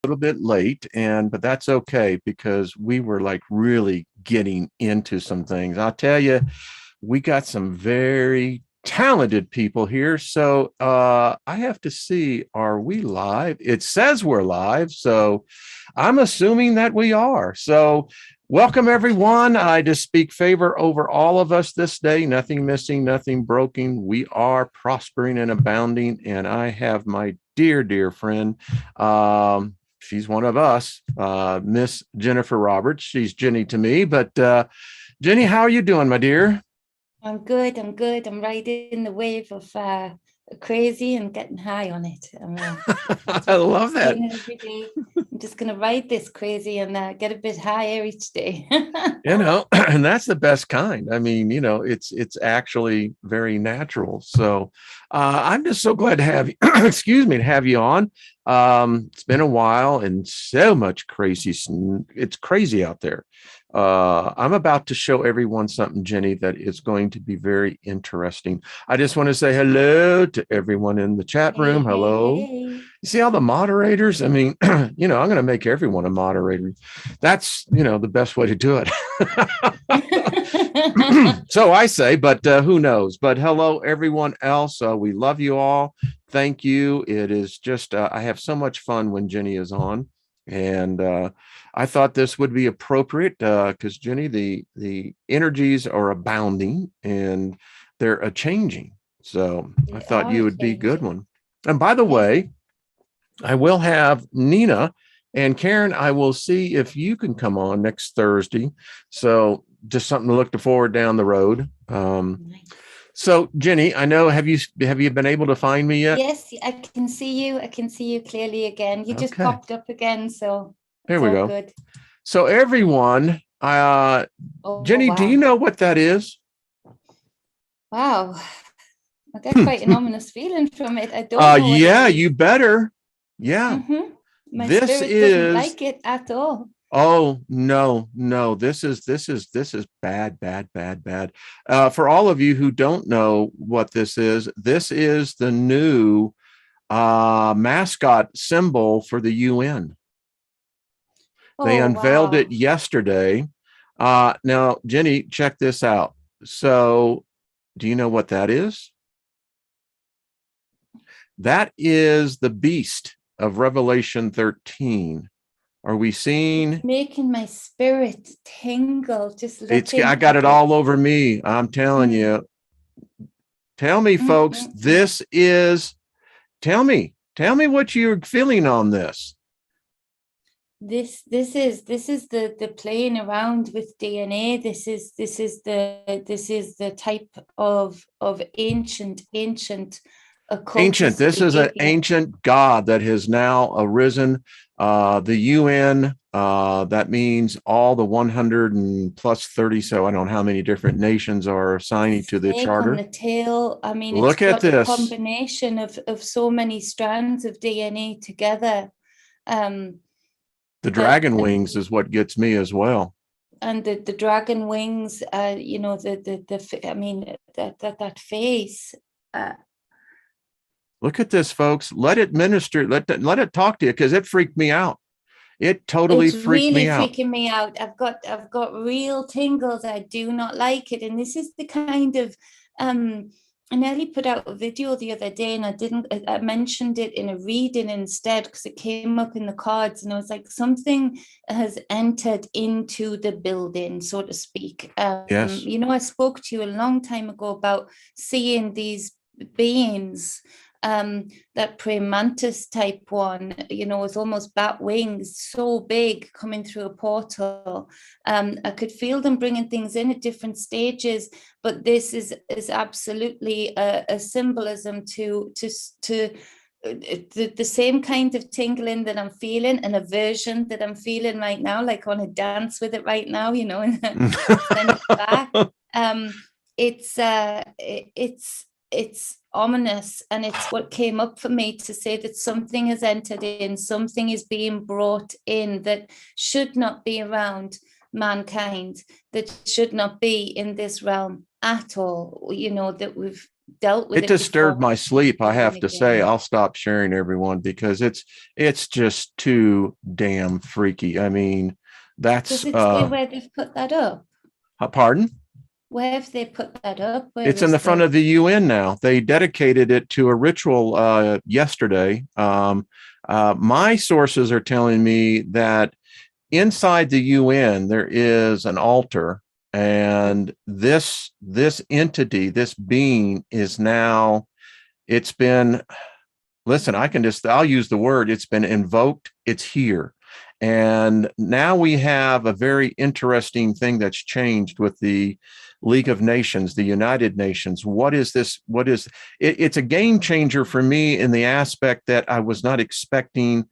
little bit late, but that's okay because we were like really getting into some things. I'll tell you, we got some very talented people here. So I have to see, are we live? It says we're live, so I'm assuming that we are. So welcome everyone. I just speak favor over all of us this day. Nothing missing, nothing broken. We are prospering and abounding. And I have my dear friend. She's one of us, Miss Jennifer Roberts. She's Jenny to me, but Jenny, how are you doing, my dear? I'm good. I'm good. I'm riding the wave of crazy and getting high on it. That's I what I'm love that. doing every day. I'm just going to ride this crazy and get a bit higher each day. And that's the best kind. I mean, it's actually very natural. So I'm just so glad to have you, excuse me, to have you on. It's been a while and so much crazy. It's crazy out there. I'm about to show everyone something, Jenny, that is going to be very interesting. I just want to say hello to everyone in the chat room. Hello. Hey. You see all the moderators? I mean, I'm going to make everyone a moderator. That's, the best way to do it. So I say, but who knows? But hello, everyone else. We love you all. Thank you. It is just, I have so much fun when Jenny is on. And I thought this would be appropriate because Jenny, the energies are abounding and they're a changing. So I thought you would be a good one. And by the way, I will have Nina and Karen. I will see if you can come on next Thursday. So just something to look forward down the road. So Jenny, I know, have you been able to find me yet? Yes, I can see you. I can see you clearly again. You just popped up again. So there we go. Good. So everyone, Jenny, wow. Do you know what that is? Wow. I get quite an ominous feeling from it. I don't know. Yeah, you better. Yeah. My spirit doesn't like it at all. Oh, no. This is bad. For all of you who don't know what this is the new mascot symbol for the UN. They unveiled it yesterday. Now, Jenny, check this out. So, do you know what that is? That is the beast of Revelation 13. Are we seeing? It's making my spirit tingle. I got it all over me. I'm telling you. Tell me, folks, this is, tell me what you're feeling on this. This is the playing around with DNA. This is the type of ancient ancient. This is an ancient god that has now arisen. The UN, that means all the 100 and plus 30. So I don't know how many different nations are signing to the charter. On the tail. I mean, look at this combination of so many strands of DNA together. The dragon wings is what gets me as well. And the dragon wings, I mean, that face. Look at this, folks. Let it minister. Let it talk to you, because it freaked me out. It totally freaked me out. It's really freaking me out. I've got real tingles. I do not like it. And this is the kind of I nearly put out a video the other day, and I mentioned it in a reading instead because it came up in the cards, and I was like, something has entered into the building, so to speak. Yes. I spoke to you a long time ago about seeing these beings, that praying mantis type one, with almost bat wings, so big, coming through a portal. I could feel them bringing things in at different stages, but this is absolutely a symbolism to the same kind of tingling that I'm feeling, and aversion that I'm feeling right now, like I want to dance with it right now, and send it back. It's ominous, and it's what came up for me to say that something has entered in, something is being brought in that should not be around mankind, that should not be in this realm at all, that dealt with It it disturbed before. my sleep. I have And to say, again. I'll stop sharing everyone because it's just too damn freaky. I mean, Does that's it say where they've put that up? pardon? Where have they put that up? Where It's in is the front the? of the UN now. They dedicated it to a ritual yesterday. My sources are telling me that inside the UN there is an altar, and this entity, this being, is now. It's been. Listen, I'll use the word. It's been invoked. It's here. And now we have a very interesting thing that's changed with the League of Nations, the United Nations. What is this? It's a game changer for me in the aspect that I was not expecting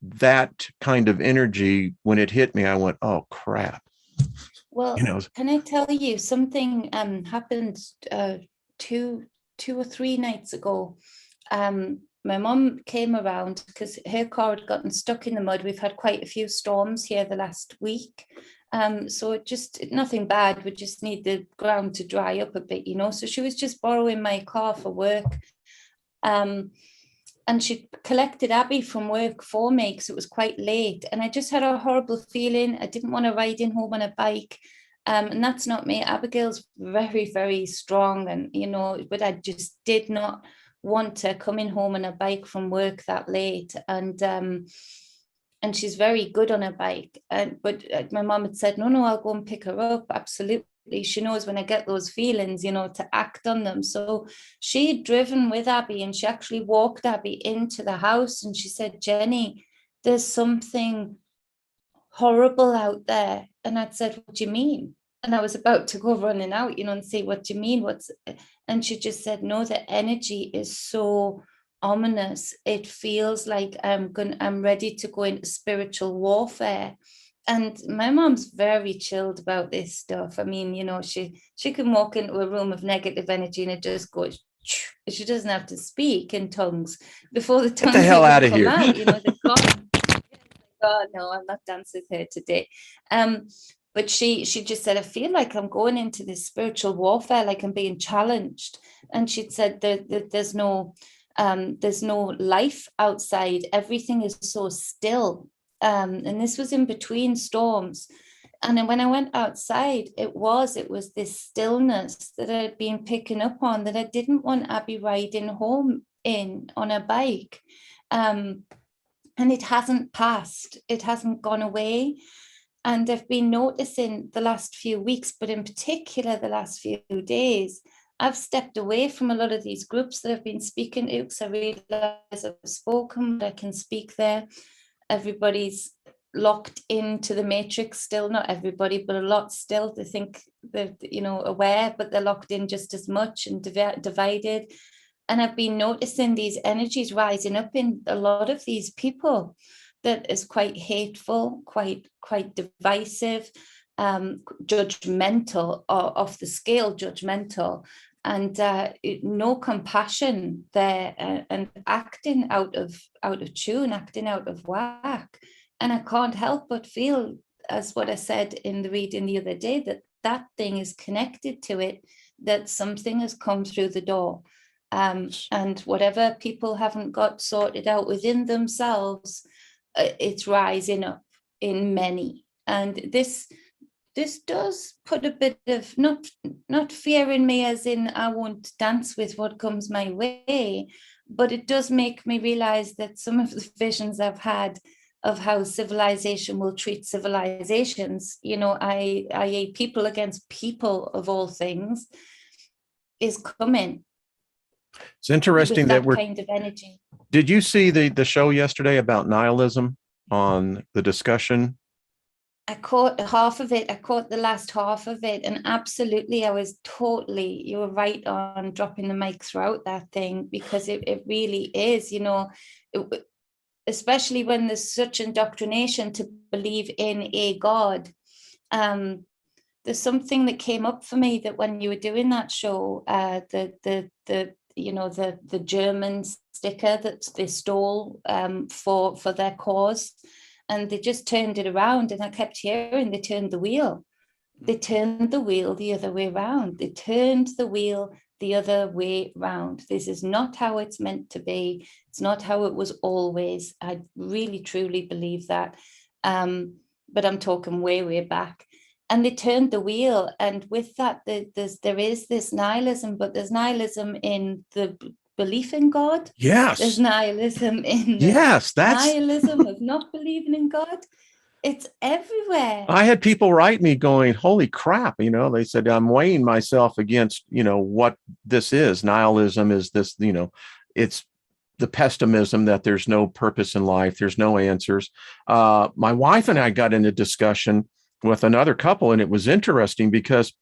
that kind of energy. When it hit me, I went, oh crap. Well, You know, can I tell you something happened two or three nights ago. My mum came around because her car had gotten stuck in the mud. We've had quite a few storms here the last week. So it just nothing bad. We just need the ground to dry up a bit, you know. So she was just borrowing my car for work. And she collected Abby from work for me because it was quite late. And I just had a horrible feeling. I didn't want to ride in home on a bike. And that's not me. Abigail's very, very strong. And, you know, but I just did not want to come in home on a bike from work that late. And she's very good on a bike. But my mom had said, no, I'll go and pick her up. Absolutely. She knows when I get those feelings, you know, to act on them. So she'd driven with Abby and she actually walked Abby into the house and she said, Jenny, there's something horrible out there. And I'd said, what do you mean? And I was about to go running out, you know, and say, what do you mean? And she just said, no, the energy is so ominous. It feels like I'm ready to go into spiritual warfare. And my mom's very chilled about this stuff. I mean, you know, she can walk into a room of negative energy and it just goes. She doesn't have to speak in tongues before the get the tongues hell even out of come here. out. You know, they've gone. God, no, I'm not dancing with her today. But she just said, I feel like I'm going into this spiritual warfare, like I'm being challenged. And she'd said that there's no life outside. Everything is so still. And this was in between storms. And then when I went outside, it was this stillness that I'd been picking up on that I didn't want Abby riding home in on a bike. And it hasn't passed. It hasn't gone away. And I've been noticing the last few weeks, but in particular the last few days, I've stepped away from a lot of these groups that I've been speaking to because I realize I've spoken, but I can speak there. Everybody's locked into the matrix still, not everybody, but a lot still. They think they're, you know, aware, but they're locked in just as much and divided. And I've been noticing these energies rising up in a lot of these people that is quite hateful, quite divisive, judgmental, or off the scale judgmental, and no compassion there, and acting out of tune, acting out of whack. And I can't help but feel, as what I said in the reading the other day, that thing is connected to it, that something has come through the door. And whatever people haven't got sorted out within themselves, it's rising up in many. And this does put a bit of not fear in me, as in I won't dance with what comes my way, but it does make me realize that some of the visions I've had of how civilization will treat civilizations, you know, i.e. people against people of all things, is coming. It's interesting With that that kind of energy. Did you see the show yesterday about nihilism on the discussion? I caught half of it. I caught the last half of it. And absolutely, you were right on dropping the mic throughout that thing, because it really is, you know, especially when there's such indoctrination to believe in a God. There's something that came up for me that when you were doing that show, the German sticker that they stole for their cause, and they just turned it around, and I kept hearing they turned the wheel. They turned the wheel the other way around. They turned the wheel the other way round. This is not how it's meant to be. It's not how it was always. I really, truly believe that. But I'm talking way, way back. And they turned the wheel. And with that, there is this nihilism, but there's nihilism in the belief in God. Yes. There's nihilism in that's nihilism of not believing in God. It's everywhere. I had people write me going, holy crap, they said, I'm weighing myself against, what this is. Nihilism is this, it's the pessimism that there's no purpose in life. There's no answers. My wife and I got into discussion with another couple, and it was interesting because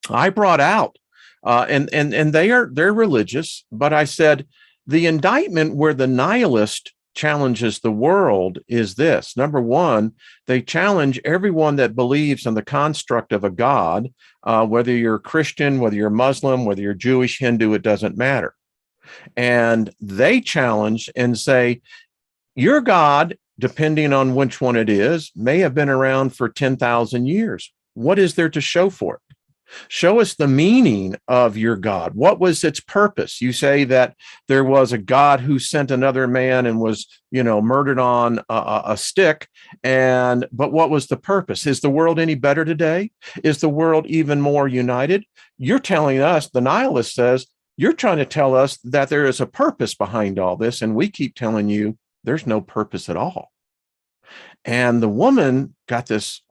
I brought out, and they're religious, but I said, the indictment where the nihilist challenges the world is this. Number one, they challenge everyone that believes in the construct of a God, whether you're Christian, whether you're Muslim, whether you're Jewish, Hindu, it doesn't matter. And they challenge and say, your God, depending on which one it is, may have been around for 10,000 years. What is there to show for it? Show us the meaning of your God. What was its purpose? You say that there was a God who sent another man and was, murdered on a stick. But what was the purpose? Is the world any better today? Is the world even more united? You're telling us, the nihilist says, you're trying to tell us that there is a purpose behind all this. And we keep telling you there's no purpose at all. And the woman got this,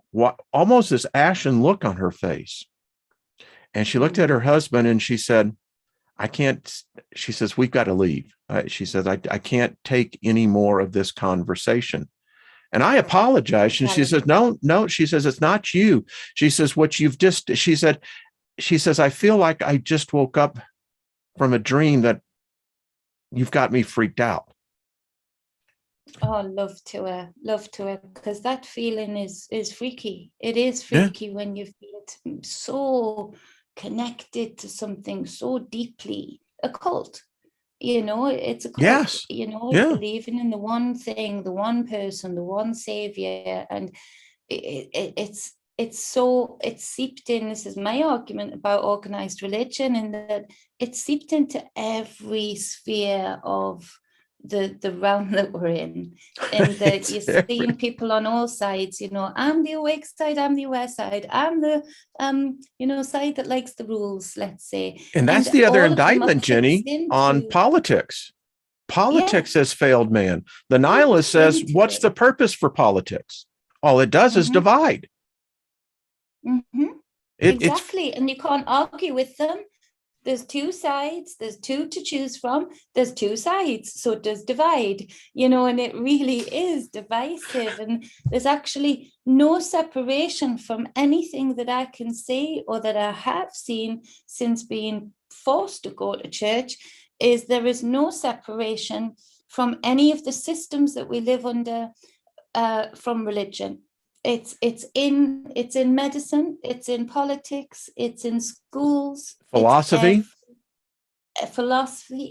almost this ashen look on her face. And she looked at her husband and she said, she says, we've got to leave. She says, I can't take any more of this conversation. And I apologized. And she says, no, she says, it's not you. She says, she says, I feel like I just woke up from a dream that you've got me freaked out. Oh, love to her, because that feeling is freaky. It is freaky when you feel so connected to something so deeply occult. It's a cult. Yes. Believing in the one thing, the one person, the one savior, and it's seeped in. This is my argument about organized religion, in that it's seeped into every sphere of the realm that we're in, and that you're seeing people on all sides. I'm the awake side, I'm the aware side, I'm the side that likes the rules, let's say. And that's the other indictment, Jenny, on politics. Politics has failed man. The nihilist says, what's the purpose for politics? All it does is divide. Exactly. And you can't argue with them. There's two sides, there's two to choose from, there's two sides, so it does divide, and it really is divisive. And there's actually no separation from anything that I can see, or that I have seen since being forced to go to church, is there is no separation from any of the systems that we live under from religion. It's in medicine, it's in politics, it's in schools, philosophy,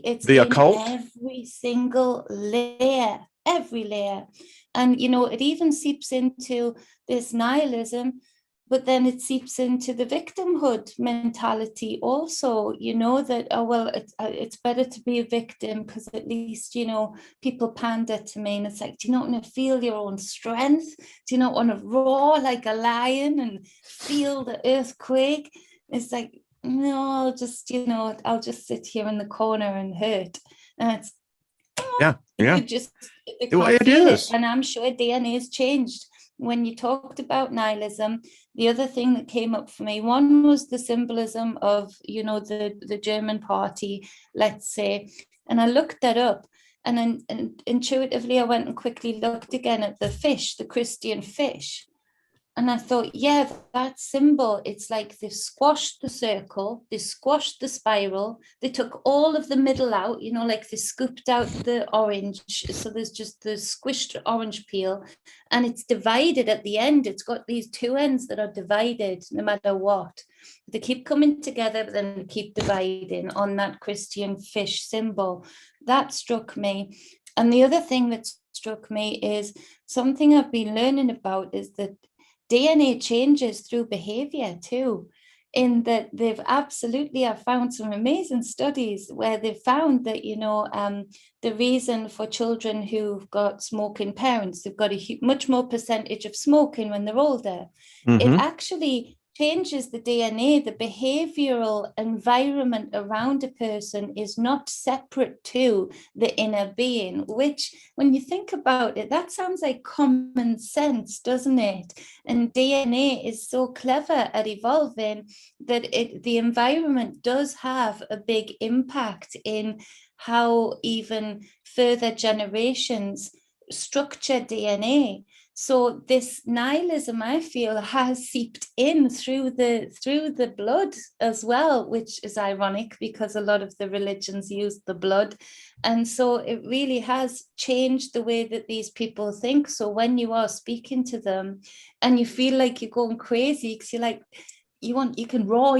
it's the in occult, every single layer, every layer. And it even seeps into this nihilism, but then it seeps into the victimhood mentality also, that, oh, well, it's better to be a victim because at least, people pander to me. And it's like, do you not want to feel your own strength? Do you not want to roar like a lion and feel the earthquake? It's like, no, I'll just sit here in the corner and hurt. And it's, it is. And I'm sure DNA has changed. When you talked about nihilism, the other thing that came up for me, one was the symbolism of, the German party, let's say. And I looked that up, and intuitively I went and quickly looked again at the fish, the Christian fish. And I thought, yeah, that symbol, it's like they've squashed the circle, they squashed the spiral, they took all of the middle out, like they scooped out the orange. So there's just the squished orange peel, and it's divided at the end. It's got these two ends that are divided no matter what. They keep coming together, but then they keep dividing on that Christian fish symbol. That struck me. And the other thing that struck me is something I've been learning about is that DNA changes through behavior too. in that they've absolutely have found some amazing studies where they've found that, the reason for children who've got smoking parents, they've got a much more percentage of smoking when they're older. It actually changes the DNA. The behavioral environment around a person is not separate to the inner being, which, when you think about it, that sounds like common sense, doesn't it? And DNA is so clever at evolving that the environment does have a big impact in how even further generations structure DNA. So this nihilism, I feel, has seeped in through the blood as well, which is ironic because a lot of the religions use the blood. And so it really has changed the way that these people think. So when you are speaking to them and you feel like you're going crazy because you're like, you can roar,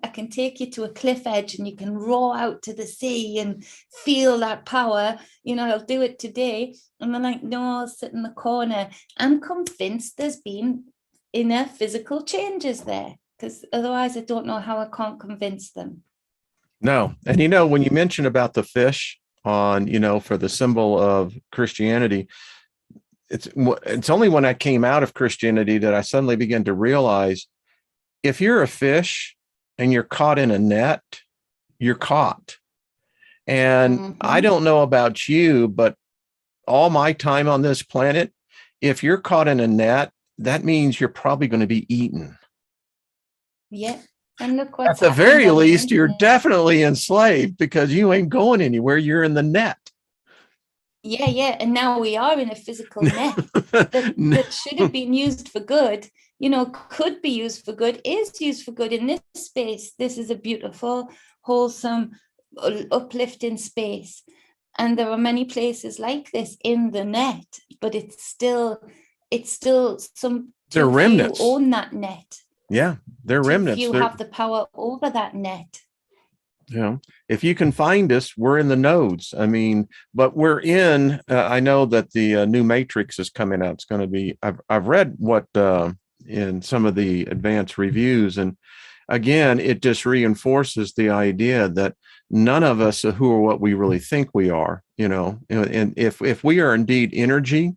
I can take you to a cliff edge and you can roar out to the sea and feel that power, I'll do it today. And they're like, no, I'll sit in the corner. I'm convinced there's been inner physical changes there, because otherwise I don't know how I can't convince them. No. And, when you mention about the fish on, for the symbol of Christianity, it's only when I came out of Christianity that I suddenly began to realize, if you're a fish and you're caught in a net, you're caught. And I don't know about you, but all my time on this planet, if you're caught in a net, that means you're probably going to be eaten. Yeah. And look what's at the very least, you're definitely enslaved because you ain't going anywhere. You're in the net. Yeah. And now we are in a physical net that should have been used for good, could be used for good, is used for good in this space. This is a beautiful, wholesome, uplifting space. And there are many places like this in the net, but it's still some, they're remnants. Few own that net. Yeah, they're remnants. You have the power over that net. If you can find us, we're in the nodes. I mean, but we're in, I know that the new Matrix is coming out. It's going to be, I've read what in some of the advanced reviews. And again, it just reinforces the idea that none of us who are what we really think we are, and if we are indeed energy,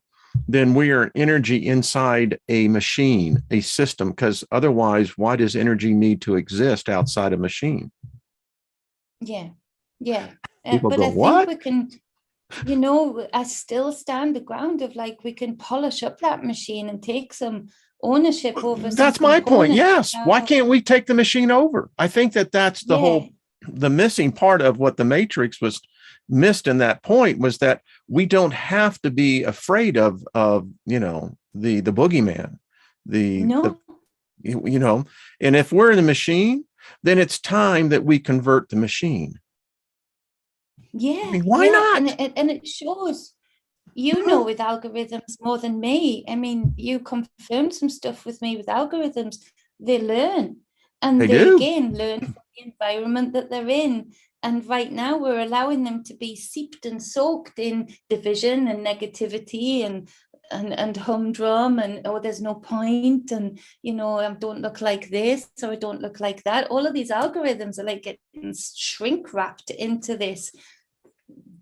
then we are energy inside a machine, a system, because otherwise, why does energy need to exist outside a machine? Yeah. People but go, I think what? we can, I still stand the ground of like, we can polish up that machine and take some ownership over. That's my point. Yes. Why can't we take the machine over? I think that's the missing part of what the Matrix was missed in that point, was that we don't have to be afraid of the boogeyman, and if we're in the machine, then it's time that we convert the machine. Yeah. I mean, why not? And it shows, with algorithms more than me. I mean, you confirmed some stuff with me with algorithms. They learn, and they again learn from the environment that they're in. And right now we're allowing them to be seeped and soaked in division and negativity and humdrum and, there's no point, and I don't look like this, or I don't look like that. All of these algorithms are like getting shrink wrapped into this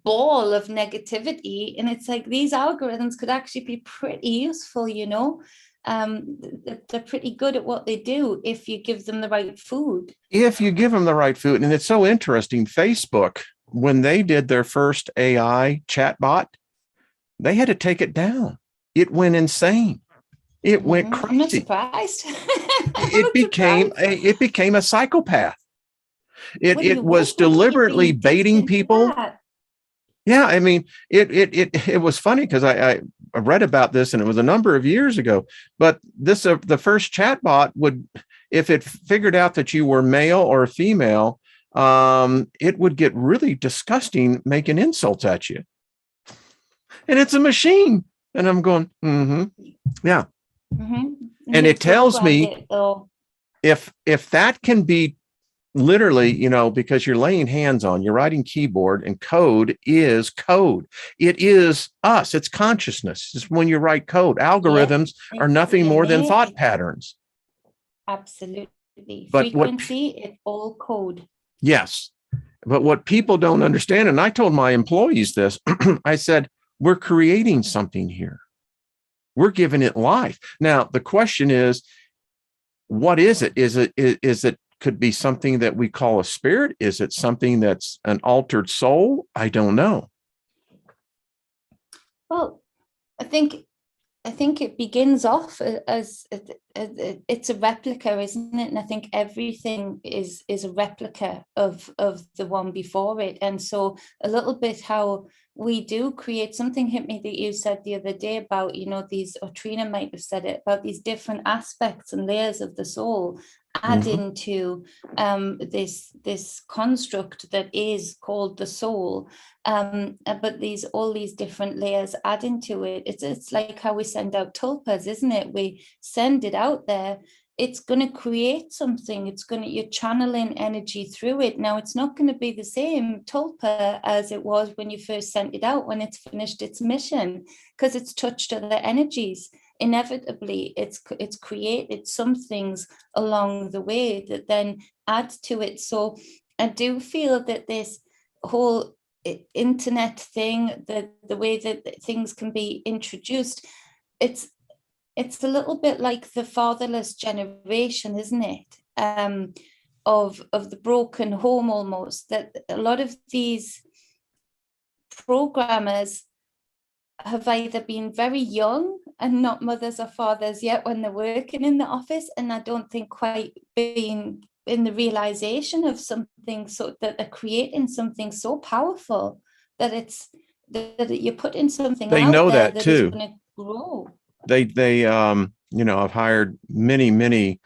ball of negativity, and it's like these algorithms could actually be pretty useful. They're pretty good at what they do if you give them the right food. And it's so interesting. Facebook, when they did their first AI chatbot, they had to take it down. It went insane. It went crazy. I'm not surprised. It became a psychopath. It was deliberately baiting people. Yeah, I mean, it was funny because I read about this, and it was a number of years ago. But the first chatbot would, if it figured out that you were male or female, it would get really disgusting, making insults at you. And it's a machine, and I'm going, yeah. And it tells me if that can be literally, because you're laying hands on, you're writing keyboard, and code is code. It is us. It's consciousness. It's when you write code. Algorithms are nothing more than thought patterns. Absolutely. But frequency, it's all code. yes, but what people don't understand, and I told my employees this, I said, we're creating something here. We're giving it life. Now, the question is, what is it? Is it could be something that we call a spirit? Is it something that's an altered soul? I don't know. Well, I think it begins off as it's a replica, isn't it? And I think everything is a replica of the one before it. And so a little bit how we do create, something hit me that you said the other day about, you know, these, or Trina might have said it, about these different aspects and layers of the soul add into this construct that is called the soul. But all these different layers add into it. It's like how we send out tulpas, isn't it? We send it out there. It's going to create something. You're channeling energy through it. Now, it's not going to be the same tulpa as it was when you first sent it out, when it's finished its mission, because it's touched other energies. Inevitably, it's created some things along the way that then add to it. So I do feel that this whole internet thing, the way that things can be introduced, it's a little bit like the fatherless generation, isn't it? Of the broken home, almost, that a lot of these programmers have either been very young and not mothers or fathers yet when they're working in the office, and I don't think quite being in the realization of something, so that they're creating something so powerful that you're putting something They out know there that too. Is going to grow. They you know, I've hired many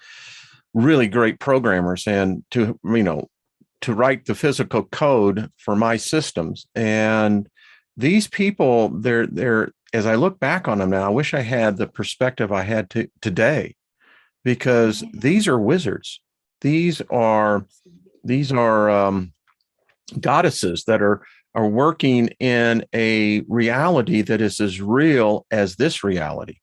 really great programmers, and to write the physical code for my systems. And these people, they're as I look back on them now, I wish I had the perspective I had today, because these are wizards. These are goddesses that are working in a reality that is as real as this reality.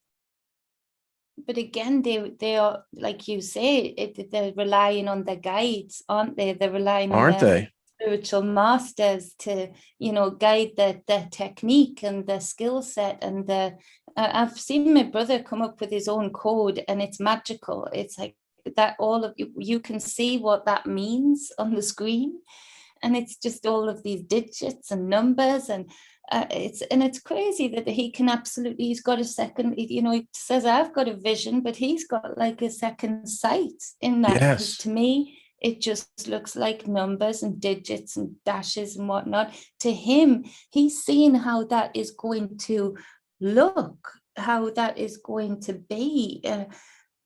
But again, they are, like you say, they're relying on their guides, aren't they? They're relying on their spiritual masters to, guide their technique and their skill set. And I've seen my brother come up with his own code, and it's magical. It's like that, all of you can see what that means on the screen. And it's just all of these digits and numbers, and it's crazy that he can absolutely, he's got a second, he says, I've got a vision, but he's got like a second sight in that. Because to me, it just looks like numbers and digits and dashes and whatnot. To him, he's seeing how that is going to look, how that is going to be.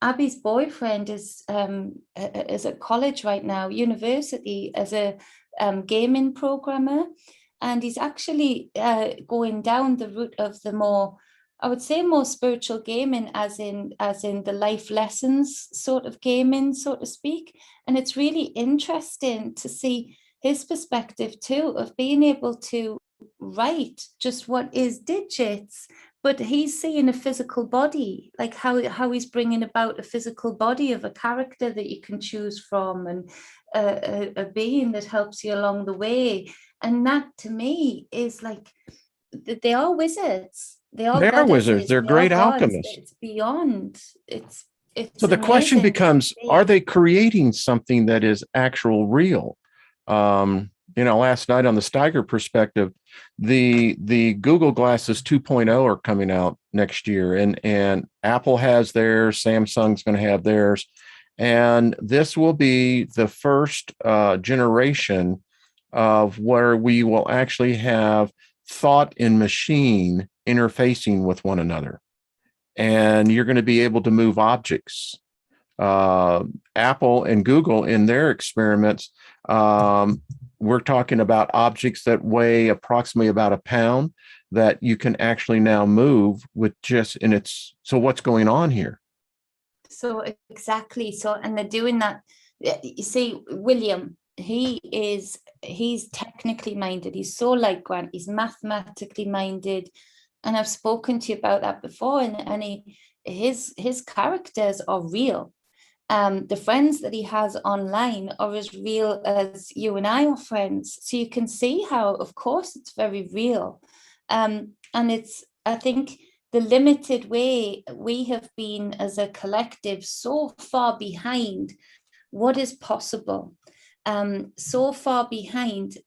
Abby's boyfriend is at college right now, university, as a gaming programmer, and he's actually going down the route of the more, I would say, more spiritual gaming, as in the life lessons sort of gaming, so to speak. And it's really interesting to see his perspective too, of being able to write just what is digits, but he's seeing a physical body, like how he's bringing about a physical body of a character that you can choose from, and a being that helps you along the way. And that, to me, is like, they are wizards. They are wizards. They're great alchemists. It's beyond. It's so the question becomes: are they creating something that is actual real? Last night on the Steiger perspective, the Google Glasses 2.0 are coming out next year, and Apple has theirs, Samsung's going to have theirs, and this will be the first generation of where we will actually have thought and machine interfacing with one another, and you're going to be able to move objects. Apple and Google, in their experiments, we're talking about objects that weigh approximately about a pound that you can actually now move with just in its. So what's going on here? So exactly. So, and they're doing that. You see, William, he's technically minded. He's so like Grant. He's mathematically minded, and I've spoken to you about that before. And his characters are real. The friends that he has online are as real as you and I are friends. So you can see how, of course, it's very real. And it's, I think, the limited way we have been as a collective so far behind what is possible, so far behind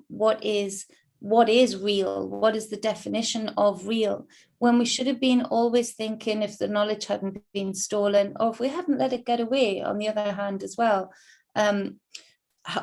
what is real, what is the definition of real, when we should have been always thinking, if the knowledge hadn't been stolen, or if we hadn't let it get away, on the other hand as well,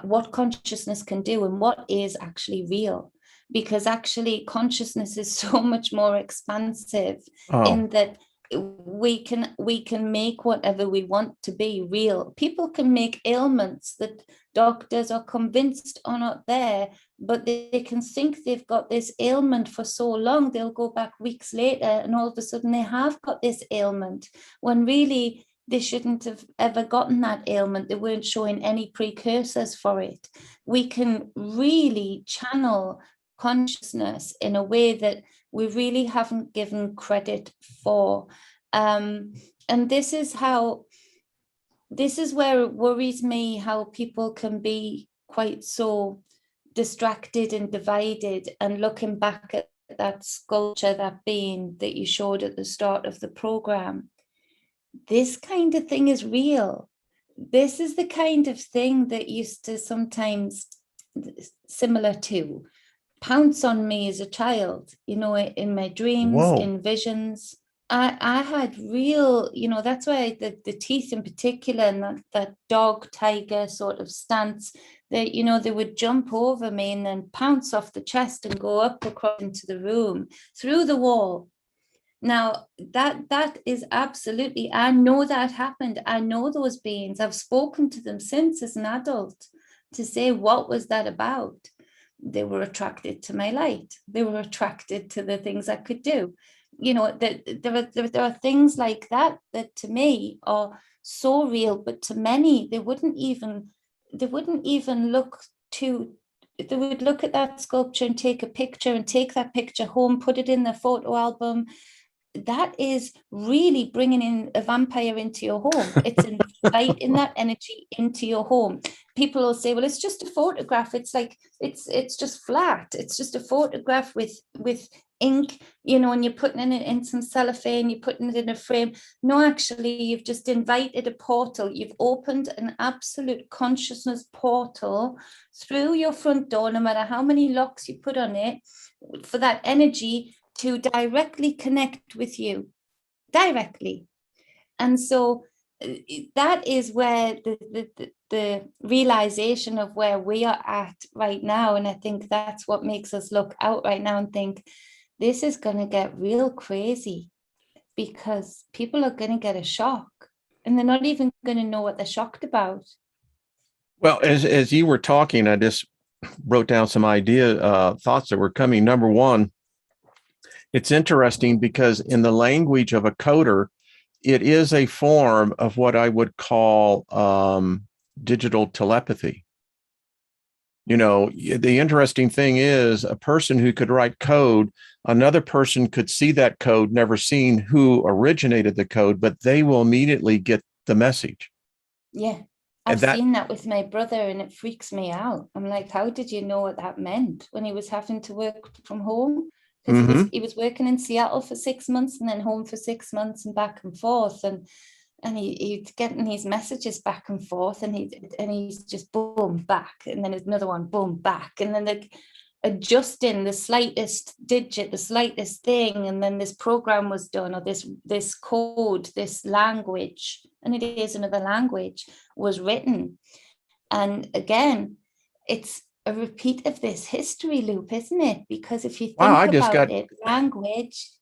what consciousness can do and what is actually real. Because actually consciousness is so much more expansive, in that we can make whatever we want to be real. People can make ailments that doctors are convinced are not there, but they can think they've got this ailment for so long, they'll go back weeks later and all of a sudden they have got this ailment, when really they shouldn't have ever gotten that ailment. They weren't showing any precursors for it. We can really channel consciousness in a way that we really haven't given credit for. And this is where it worries me, how people can be quite so distracted and divided. And looking back at that sculpture, that being that you showed at the start of the program, this kind of thing is real. This is the kind of thing that used to sometimes, similar to, pounce on me as a child, in my dreams. Whoa. In visions. I had real, that's why the teeth in particular, and that dog tiger sort of stance, that, they would jump over me and then pounce off the chest and go up across into the room, through the wall. Now, that is absolutely, I know that happened. I know those beings. I've spoken to them since as an adult to say, what was that about? They were attracted to my light. They were attracted to the things I could do. There are things like that to me are so real, but to many, they wouldn't even look to. They would look at that sculpture and take a picture and take that picture home, put it in their photo album. That is really bringing in a vampire into your home. It's inviting that energy into your home. People will say, well, it's just a photograph. It's like, it's just flat. It's just a photograph with ink, and you're putting it in some cellophane, you're putting it in a frame. No, actually, you've just invited a portal. You've opened an absolute consciousness portal through your front door, no matter how many locks you put on it, for that energy to directly connect with you, directly. And so that is where the realization of where we are at right now. And I think that's what makes us look out right now and think, this is going to get real crazy, because people are going to get a shock and they're not even going to know what they're shocked about. Well, as you were talking, I just wrote down some thoughts that were coming. Number one, it's interesting because in the language of a coder, it is a form of what I would call digital telepathy. The interesting thing is, a person who could write code, another person could see that code, never seen who originated the code, but they will immediately get the message. Yeah, I've seen that with my brother, and it freaks me out. I'm like, how did you know what that meant when he was having to work from home? Because he was working in Seattle for 6 months and then home for 6 months and back and forth, and he's getting his messages back and forth, and he's just boom back, and then there's another one, boom back, and then they're adjusting the slightest digit, the slightest thing, and then this program was done, or this code, this language, and it is another language, was written. And again, it's a repeat of this history loop, isn't it? Because if you think about it, language,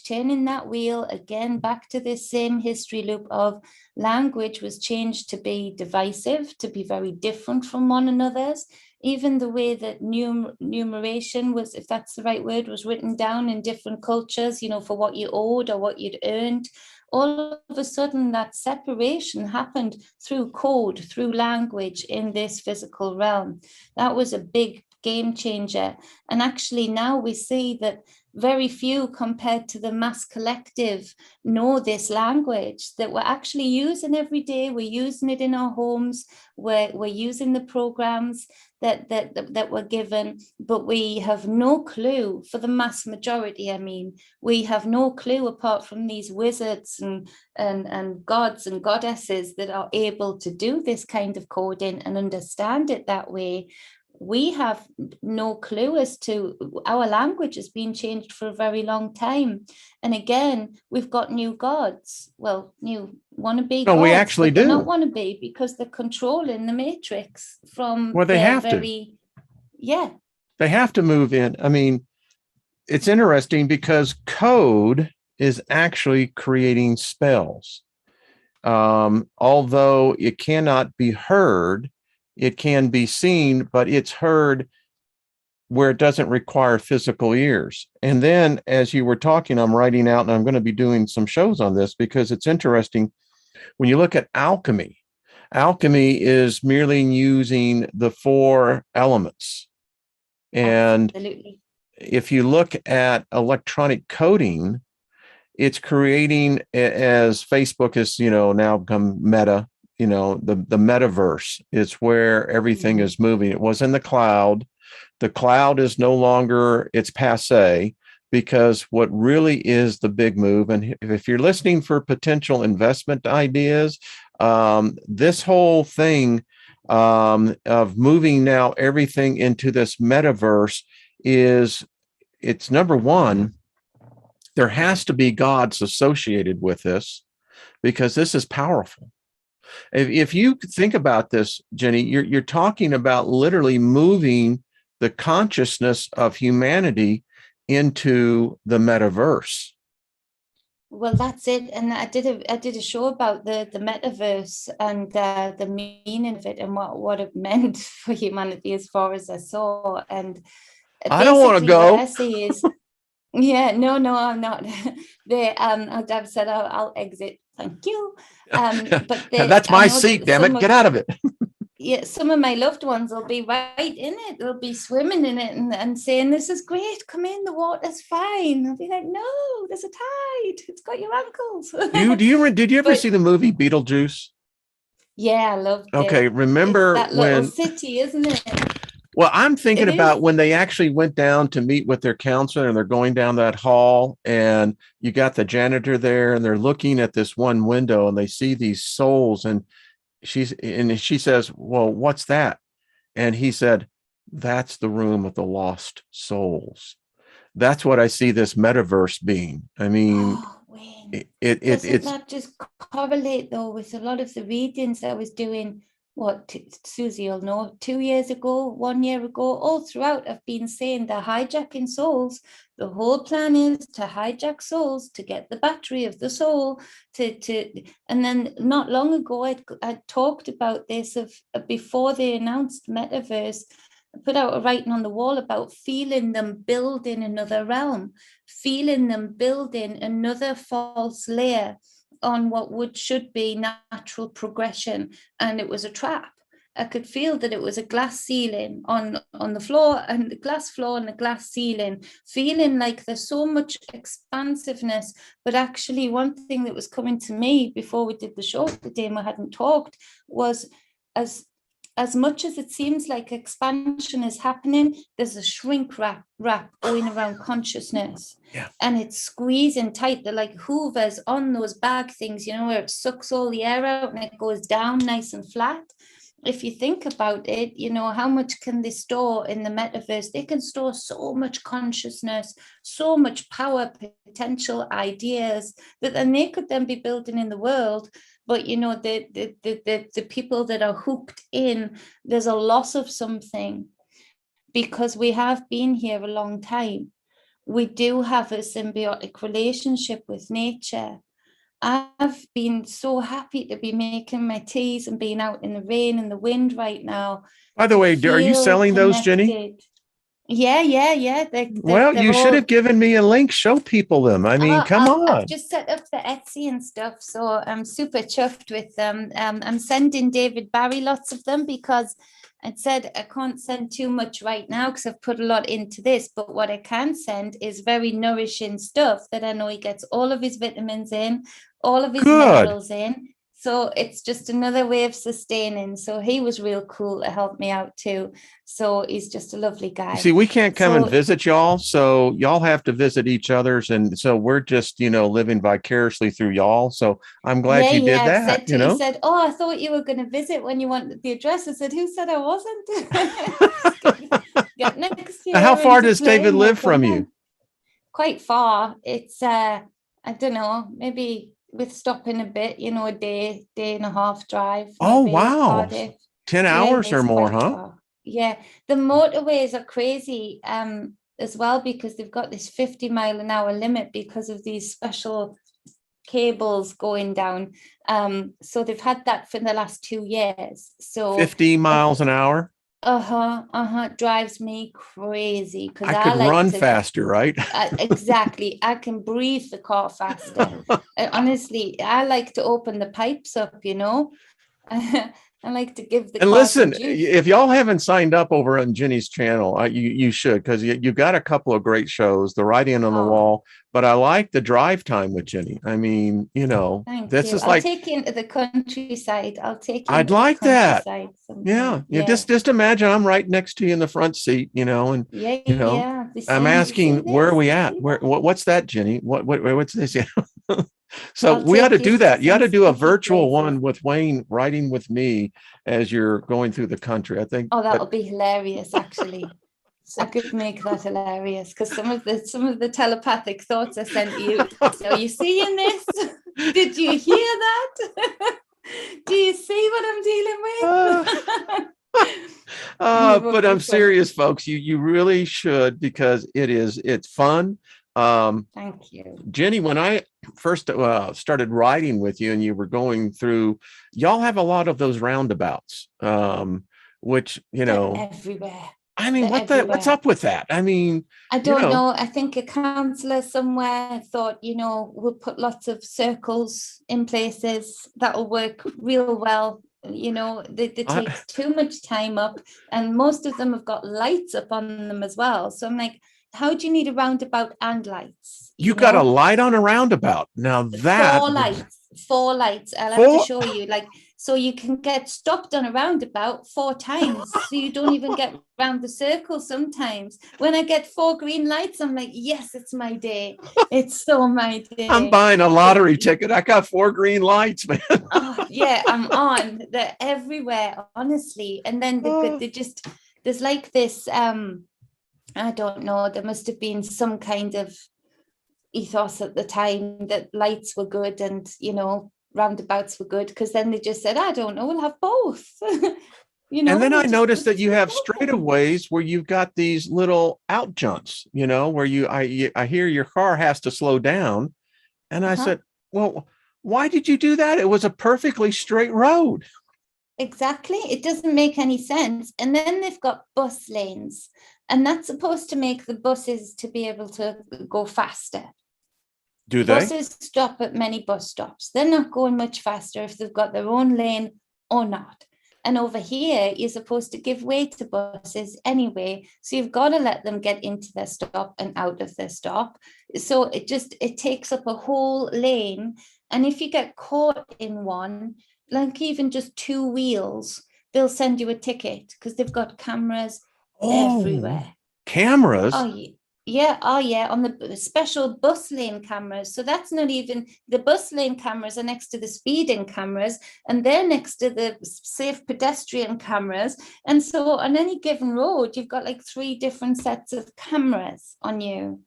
turning that wheel again back to this same history loop of language was changed to be divisive, to be very different from one another's. Even the way that numeration was, if that's the right word, was written down in different cultures, for what you owed or what you'd earned. All of a sudden, that separation happened through code, through language in this physical realm. That was a big game changer. And actually now we see that very few compared to the mass collective know this language that we're actually using every day. We're using it in our homes. We're using the programs that we're given, but we have no clue, for the mass majority, I mean, we have no clue apart from these wizards and gods and goddesses that are able to do this kind of coding and understand it that way. We have no clue as to, our language has been changed for a very long time. And again, we've got new gods. Well, new wannabe No, gods. we actually but they're do. not wannabe because they're controlling the matrix from Well, they their have to. very, yeah. They have to move in. I mean, it's interesting because code is actually creating spells. Although it cannot be heard, it can be seen, but it's heard where it doesn't require physical ears. And then as you were talking, I'm writing out, and I'm going to be doing some shows on this because it's interesting. When you look at alchemy, alchemy is merely using the 4 elements. And Absolutely. if you look at electronic coding, it's creating, as Facebook is, now become meta, the metaverse is where everything is moving. It was in the cloud. The cloud is no longer, it's passé, because what really is the big move, and if you're listening for potential investment ideas, this whole thing of moving now everything into this metaverse it's number one, there has to be gods associated with this because this is powerful. If you think about this, Jenny, you're talking about literally moving the consciousness of humanity into the metaverse. Well, that's it. And I did a show about the metaverse and the meaning of it and what it meant for humanity as far as I saw. And I don't want to basically what I go. see is, yeah, no, I'm not. I've said I'll exit. Thank you. But That's I my know seat, that damn it. Get out of it. yeah, some of my loved ones will be right in it. They'll be swimming in it and saying, "This is great. Come in, the water's fine." I'll be like, "No, there's a tide. It's got your ankles." Did you ever But see the movie Beetlejuice? yeah, I loved it. Okay, It's remember that little when? city, isn't it? Well, I'm thinking It about is. when they actually went down to meet with their counselor and they're going down that hall and you got the janitor there and they're looking at this one window and they see these souls and she says, "Well, what's that?" And he said, "That's the room of the lost souls." That's what I see this metaverse being. I mean, Oh, Wayne, it's doesn't that just correlate though with a lot of the readings I was doing? What Susie will know, 2 years ago, 1 year ago, all throughout, I've been saying they're hijacking souls. The whole plan is to hijack souls to get the battery of the soul and then not long ago, I talked about this of before they announced metaverse. I put out a writing on the wall about feeling them building another realm, feeling them building another false layer on what should be natural progression. And it was a trap. I could feel that it was a glass ceiling on the floor and the glass floor and the glass ceiling, feeling like there's so much expansiveness. But actually, one thing that was coming to me before we did the show today and we hadn't talked was as much as it seems like expansion is happening, there's a shrink wrap going around consciousness. Yeah. And it's squeezing tight. They're like hoovers on those bag things, where it sucks all the air out and it goes down nice and flat. If you think about it, how much can they store in the metaverse? They can store so much consciousness, so much power, potential ideas that then they could then be building in the world. But the people that are hooked in, there's a loss of something because we have been here a long time. We do have a symbiotic relationship with nature. I've been so happy to be making my teas and being out in the rain and the wind right now. By the way, are you selling those, Jenny? Yeah. Well, you should have given me a link. Show people them. I mean, come on. I've just set up the Etsy and stuff, so I'm super chuffed with them. I'm sending David Barry lots of them because I said I can't send too much right now because I've put a lot into this, but what I can send is very nourishing stuff that I know he gets all of his vitamins in, all of his Good. minerals in. So it's just another way of sustaining. So he was real cool to help me out too. So he's just a lovely guy. You see, we can't come and visit y'all, so y'all have to visit each other's, and so we're just, living vicariously through y'all. So I'm glad you did that. He said, "Oh, I thought you were going to visit when you wanted the address." I said, "Who said I wasn't?" Get next year. How far does David live from you? Quite far. It's I don't know, maybe with stopping a bit, a day and a half drive. Oh, wow. Cardiff. 10 hours or more, huh? Far. Yeah. The motorways are crazy as well, because they've got this 50-mile-an-hour limit because of these special cables going down. So they've had that for the last 2 years. So 50 miles an hour? Drives me crazy, because I could run faster, right? Exactly. I can breathe the car faster. Honestly, I like to open the pipes up, I like to give the and listen, if y'all haven't signed up over on Jenny's channel, you should, because you've got a couple of great shows, The Writing on the Wall, but I like the drive time with Jenny. I mean, this is I'll take you into the countryside. I'd like that. Yeah. Just imagine I'm right next to you in the front seat, and I'm asking, where are we at? What's that, Jenny? What's this? So we ought to do that. You ought to do a virtual one with Wayne riding with me as you're going through the country. I think. Oh, that'll be hilarious, actually. I could make that hilarious, because some of the telepathic thoughts I sent you. So, are you seeing this? Did you hear that? Do you see what I'm dealing with? But I'm serious, folks. You really should, because it's fun. Thank you, Jenny. When I first started riding with you, and you were going through, y'all have a lot of those roundabouts, which they're everywhere. I mean, what's up with that? I mean, I don't know. I think a councillor somewhere thought, we'll put lots of circles in places that'll work real well. They take too much time up, and most of them have got lights up on them as well. So I'm like, how do you need a roundabout and lights? You got a light on a roundabout. Now that 4 lights. I'll have to show you. So you can get stopped on a roundabout 4 times. So you don't even get round the circle sometimes. When I get 4 green lights, I'm like, yes, it's my day. It's so my day. I'm buying a lottery ticket. I got 4 green lights, man. Oh, yeah, I'm on. They're everywhere, honestly. And then there's like this, I don't know, there must have been some kind of ethos at the time that lights were good and, roundabouts were good, because then they just said, I don't know, we'll have both. And then I noticed that you have straightaways where you've got these little out junks, where I hear your car has to slow down. And I said, well, why did you do that? It was a perfectly straight road. Exactly. It doesn't make any sense. And then they've got bus lanes, and that's supposed to make the buses to be able to go faster. Do they? Buses stop at many bus stops. They're not going much faster if they've got their own lane or not. And over here, you're supposed to give way to buses anyway. So you've got to let them get into their stop and out of their stop. So it takes up a whole lane. And if you get caught in one, like even just 2 wheels, they'll send you a ticket, because they've got cameras everywhere. Cameras? Oh yeah, on the special bus lane cameras. So that's not even, the bus lane cameras are next to the speeding cameras, and they're next to the safe pedestrian cameras. And so on any given road, you've got like 3 different sets of cameras on you.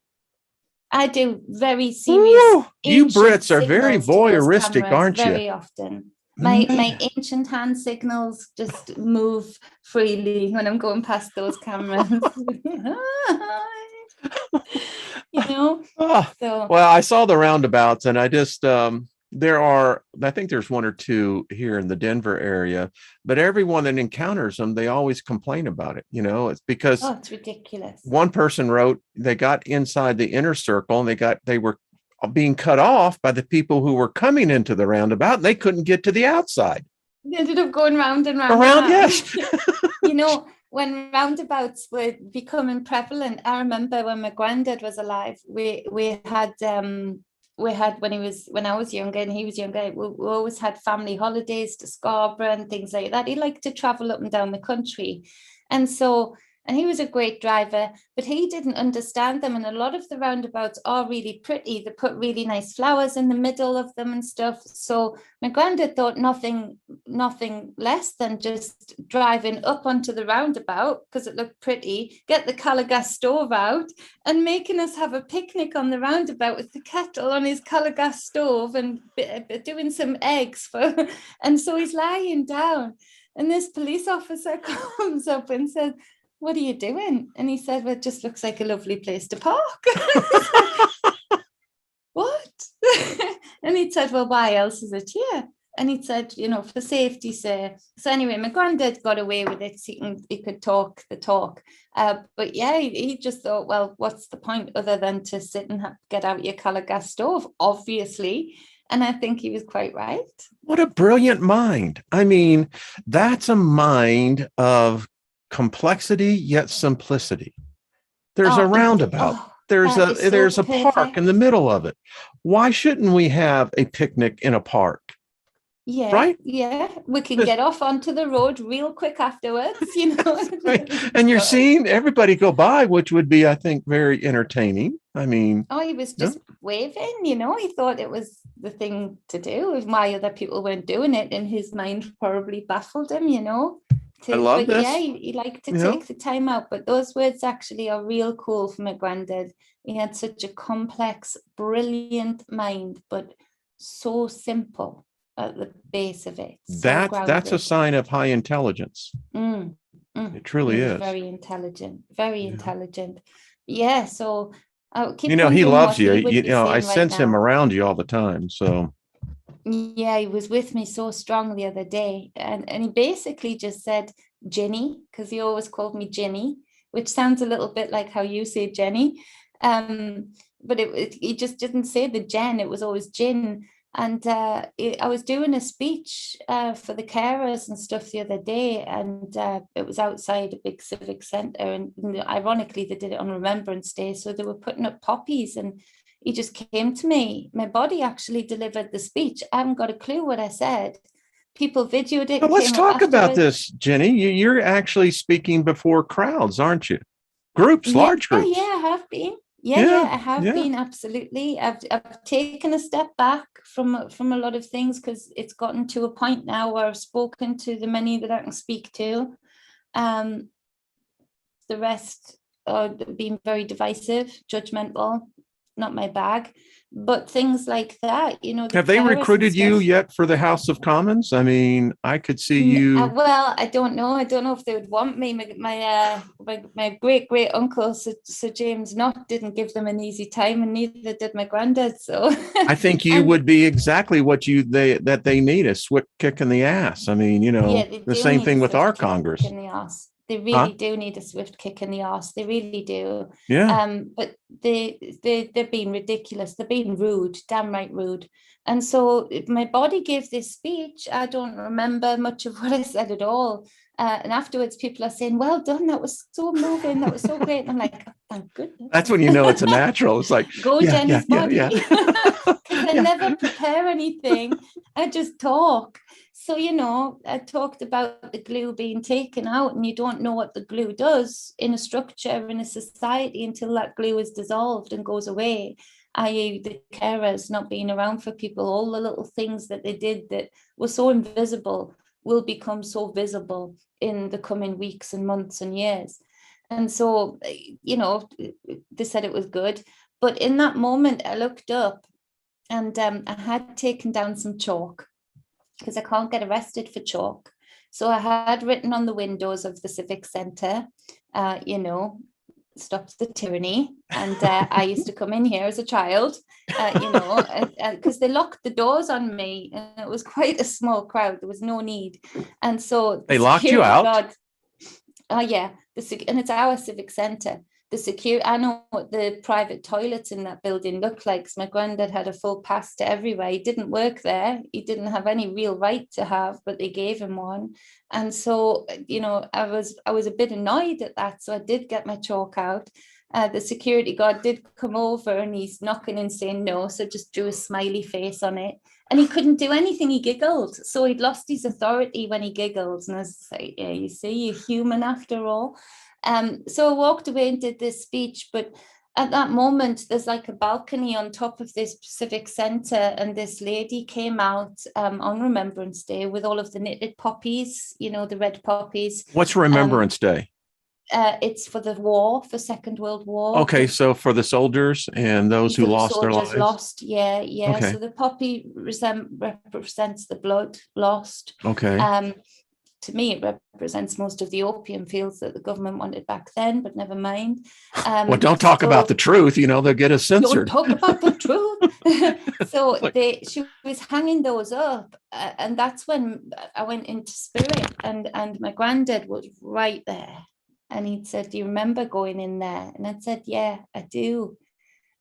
I do very serious. You Brits are very voyeuristic, aren't you? Very often. My ancient hand signals just move freely when I'm going past those cameras. So. Well, I saw the roundabouts, and I just I think there's 1 or 2 here in the Denver area, but everyone that encounters them, they always complain about it. It's because it's ridiculous. One person wrote they got inside the inner circle, and they were being cut off by the people who were coming into the roundabout, and they couldn't get to the outside. They ended up going round and round. Around, yes. You know, when roundabouts were becoming prevalent, I remember when my granddad was alive, we had when I was younger and he was younger, we always had family holidays to Scarborough and things like that. He liked to travel up and down the country. And he was a great driver, but he didn't understand them. And a lot of the roundabouts are really pretty. They put really nice flowers in the middle of them and stuff. So my granddad thought nothing less than just driving up onto the roundabout because it looked pretty, get the coal gas stove out and making us have a picnic on the roundabout with the kettle on his coal gas stove and doing some eggs and so he's lying down and this police officer comes up and says, "What are you doing?" And he said, "Well, it just looks like a lovely place to park." What? And he said, "Well, why else is it here?" And he said, for safety's sake. So anyway, my granddad got away with it. He could talk the talk. But yeah, he just thought, well, what's the point other than to sit and get out your coal gas stove, obviously. And I think he was quite right. What a brilliant mind. I mean, that's a mind of complexity yet simplicity. There's a roundabout. There's a park in the middle of it. Why shouldn't we have a picnic in a park? Yeah, right. Yeah, we can get off onto the road real quick afterwards, Right. And you're seeing everybody go by, which would be, I think, very entertaining. I mean, he was just waving, he thought it was the thing to do. Why other people weren't doing it in his mind probably baffled him, I love this. Yeah, he liked to take the time out. But those words actually are real cool for my granddad. He had such a complex, brilliant mind, but so simple at the base of it. That's a sign of high intelligence. It truly is. Very intelligent, very intelligent. Yeah. So he loves you. I sense him around you all the time. So yeah, he was with me so strong the other day, and he basically just said Ginny, because he always called me Ginny, which sounds a little bit like how you say Jenny, but he just didn't say the Jen. It was always Gin. And I was doing a speech for the carers and stuff the other day, and it was outside a big civic centre. And ironically, they did it on Remembrance Day, so they were putting up poppies. And he just came to me. My body actually delivered the speech. I haven't got a clue what I said. People videoed it. But let's talk about this, Jenny. You're actually speaking before crowds, aren't you? Groups, large groups. Yeah, I have been. Yeah, I have been, absolutely. I've taken a step back from a lot of things because it's gotten to a point now where I've spoken to the many that I can speak to. The rest are being very divisive, judgmental, not my bag. But things like that, have they recruited you yet for the House of Commons? I mean, I could see you. Well, I don't know. I don't know if they would want me. My great uncle, Sir James Knott, didn't give them an easy time, and neither did my granddad. So I think you would be exactly what they need, a swift kick in the ass. I mean, the same thing with our Congress. They really do need a swift kick in the arse. They really do. Yeah. But they're being ridiculous. They're being rude, damn right rude. And so my body gave this speech. I don't remember much of what I said at all. And afterwards, people are saying, "Well done. That was so moving. That was so great." And I'm like, oh, thank goodness. That's when you know it's a natural. It's like, go Jenny's body. Because I never prepare anything. I just talk. So, I talked about the glue being taken out, and you don't know what the glue does in a structure, in a society, until that glue is dissolved and goes away, i.e. the carers not being around for people. All the little things that they did that were so invisible will become so visible in the coming weeks and months and years. And so, they said it was good. But in that moment, I looked up and I had taken down some chalk, because I can't get arrested for chalk. So I had written on the windows of the Civic Centre, stop the tyranny. And I used to come in here as a child, because they locked the doors on me, and it was quite a small crowd. There was no need. And so they locked you out? Oh, yeah. And it's our Civic Centre. the security, I know what the private toilets in that building looked like, because my granddad had a full pass to everywhere. He didn't work there. He didn't have any real right to have, but they gave him one. And so, you know, I was a bit annoyed at that. So I did get my chalk out. The security guard did come over and he's knocking and saying no. So just drew a smiley face on it. And he couldn't do anything. He giggled. So he'd lost his authority when he giggled. And I was like, yeah, you see, you're human after all. So I walked away and did this speech, but at that moment, there's like a balcony on top of this civic centre, and this lady came out on Remembrance Day with all of the knitted poppies, you know, the red poppies. What's Remembrance Day? It's for the war, for Second World War. Okay, so for the soldiers and those who lost their lives. Yeah. Okay. So the poppy represents the blood lost. Okay. To me, it represents most of the opium fields that the government wanted back then, but never mind. Well, don't talk about the truth, you know, they'll get us censored. Don't talk about the truth. So she was hanging those up, and that's when I went into spirit, and my granddad was right there. And he'd said, do you remember going in there? And I said, yeah, I do.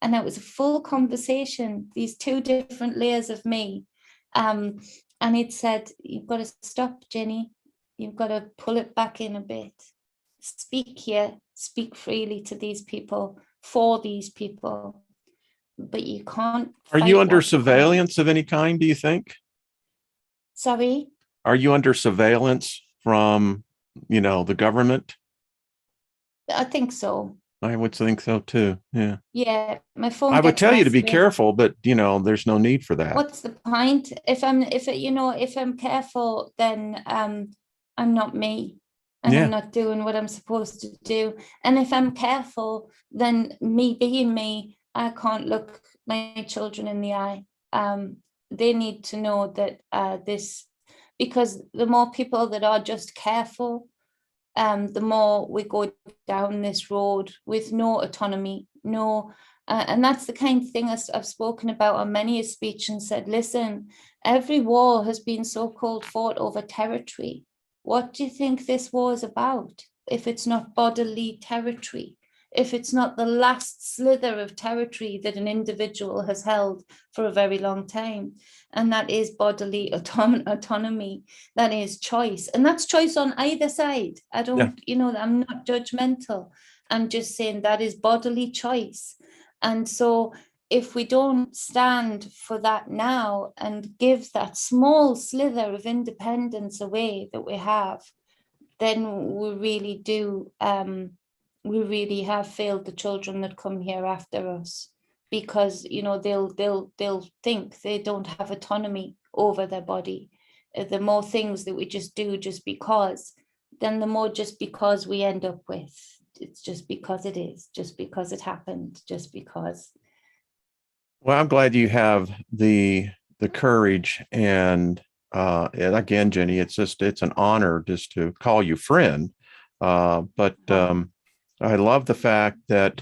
And it was a full conversation, these two different layers of me. And he'd said, you've got to stop, Jenny. You've got to pull it back in a bit. Speak here, speak freely to these people, for these people. But you can't. Are you under surveillance of any kind, do you think? Sorry? Are you under surveillance from, you know, the government? I think so. I would think so too. Yeah. Yeah. My phone. I would tell you to be careful, but you know, there's no need for that. What's the point? If I'm careful, then I'm not me, and I'm not doing what I'm supposed to do. And if I'm careful, then me being me, I can't look my children in the eye. They need to know that because the more people that are just careful, the more we go down this road with no autonomy, and that's the kind of thing I've spoken about on many a speech and said, listen, every war has been so-called fought over territory. What do you think this war is about? If it's not bodily territory, if it's not the last slither of territory that an individual has held for a very long time, and that is bodily autonomy, that is choice, and that's choice on either side. I don't, I'm not judgmental. I'm just saying that is bodily choice. And so if we don't stand for that now and give that small slither of independence away that we have, then we really do, we really have failed the children that come here after us, because they'll think they don't have autonomy over their body. The more things that we just do just because, then the more just because we end up with. It's just because it is, just because it happened, just because. Well, I'm glad you have the courage, and again, Jenny, it's an honor just to call you friend. But I love the fact that,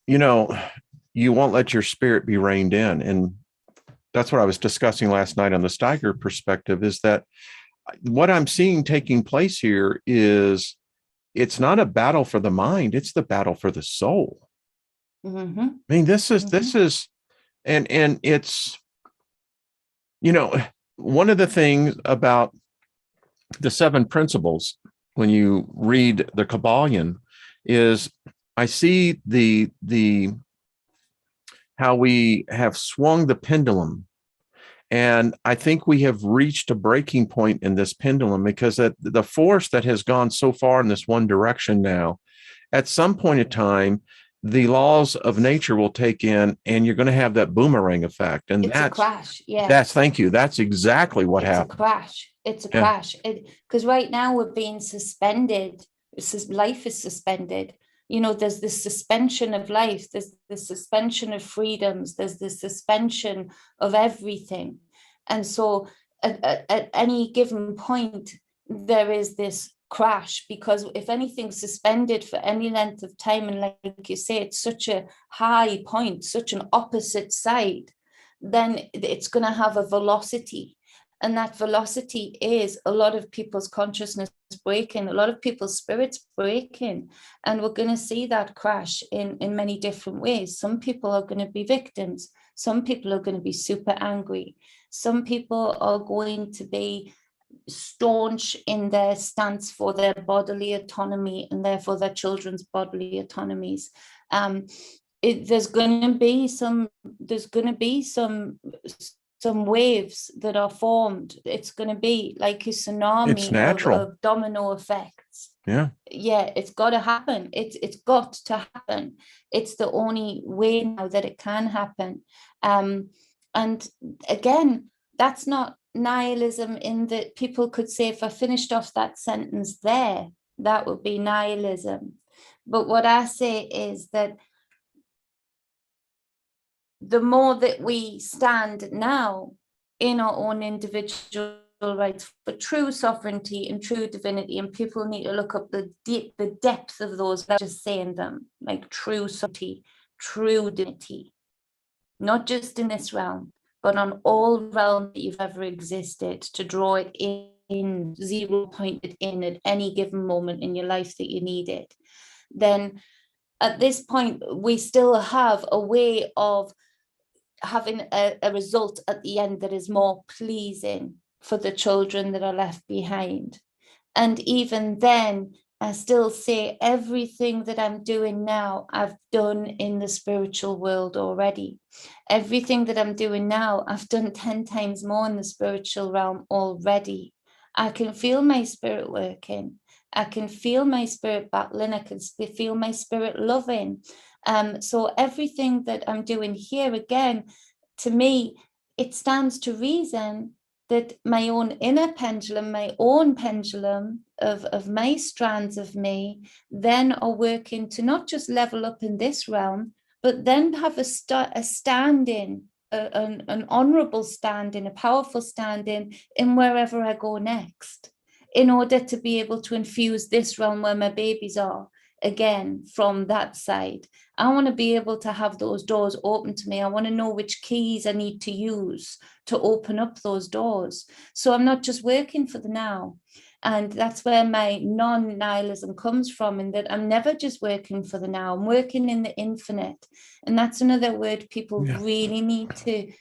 you won't let your spirit be reined in. And that's what I was discussing last night on the Steiger perspective, is that what I'm seeing taking place here is, it's not a battle for the mind, it's the battle for the soul. Mm-hmm. I mean, this is, and it's, one of the things about the 7 principles, when you read the Kabbalion, is I see how we have swung the pendulum. And I think we have reached a breaking point in this pendulum, because the force that has gone so far in this one direction now, at some point in time, the laws of nature will take in, and you're going to have that boomerang effect. And it's a crash. Yeah. Thank you. That's exactly what happened. It's a crash. Because right now we're being suspended. Life is suspended. There's this suspension of life. There's the suspension of freedoms. There's the suspension of everything. And so at any given point, there is this crash, because if anything's suspended for any length of time, and like you say, it's such a high point, such an opposite side, then it's going to have a velocity. And that velocity is a lot of people's consciousness breaking, a lot of people's spirits breaking. And we're going to see that crash in many different ways. Some people are going to be victims. Some people are going to be super angry. Some people are going to be staunch in their stance for their bodily autonomy and therefore their children's bodily autonomies. There's going to be some waves that are formed. It's going to be like a tsunami of domino effects. Yeah, it's got to happen. It's got to happen. It's the only way now that it can happen. And again, that's not nihilism in that people could say, if I finished off that sentence there, that would be nihilism. But what I say is that the more that we stand now in our own individual rights for true sovereignty and true divinity, and people need to look up the depth of those, not just saying them, like true sovereignty, true divinity, not just in this realm, but on all realms that you've ever existed, to draw it in, zero pointed in at any given moment in your life that you need it. Then at this point, we still have a way of having a result at the end that is more pleasing for the children that are left behind. And even then, I still say everything that I'm doing now, I've done in the spiritual world already. Everything that I'm doing now, I've done 10 times more in the spiritual realm already. I can feel my spirit working. I can feel my spirit battling. I can feel my spirit loving. So everything that I'm doing here, again, to me, it stands to reason that my own inner pendulum, my own pendulum of my strands of me, then are working to not just level up in this realm, but then have a stand-in, an honorable stand-in, a powerful stand-in in wherever I go next, in order to be able to infuse this realm where my babies are again from that side. I want to be able to have those doors open to me. I want to know which keys I need to use to open up those doors. So I'm not just working for the now. And that's where my non-nihilism comes from, in that I'm never just working for the now. I'm working in the infinite. And that's another word people really need to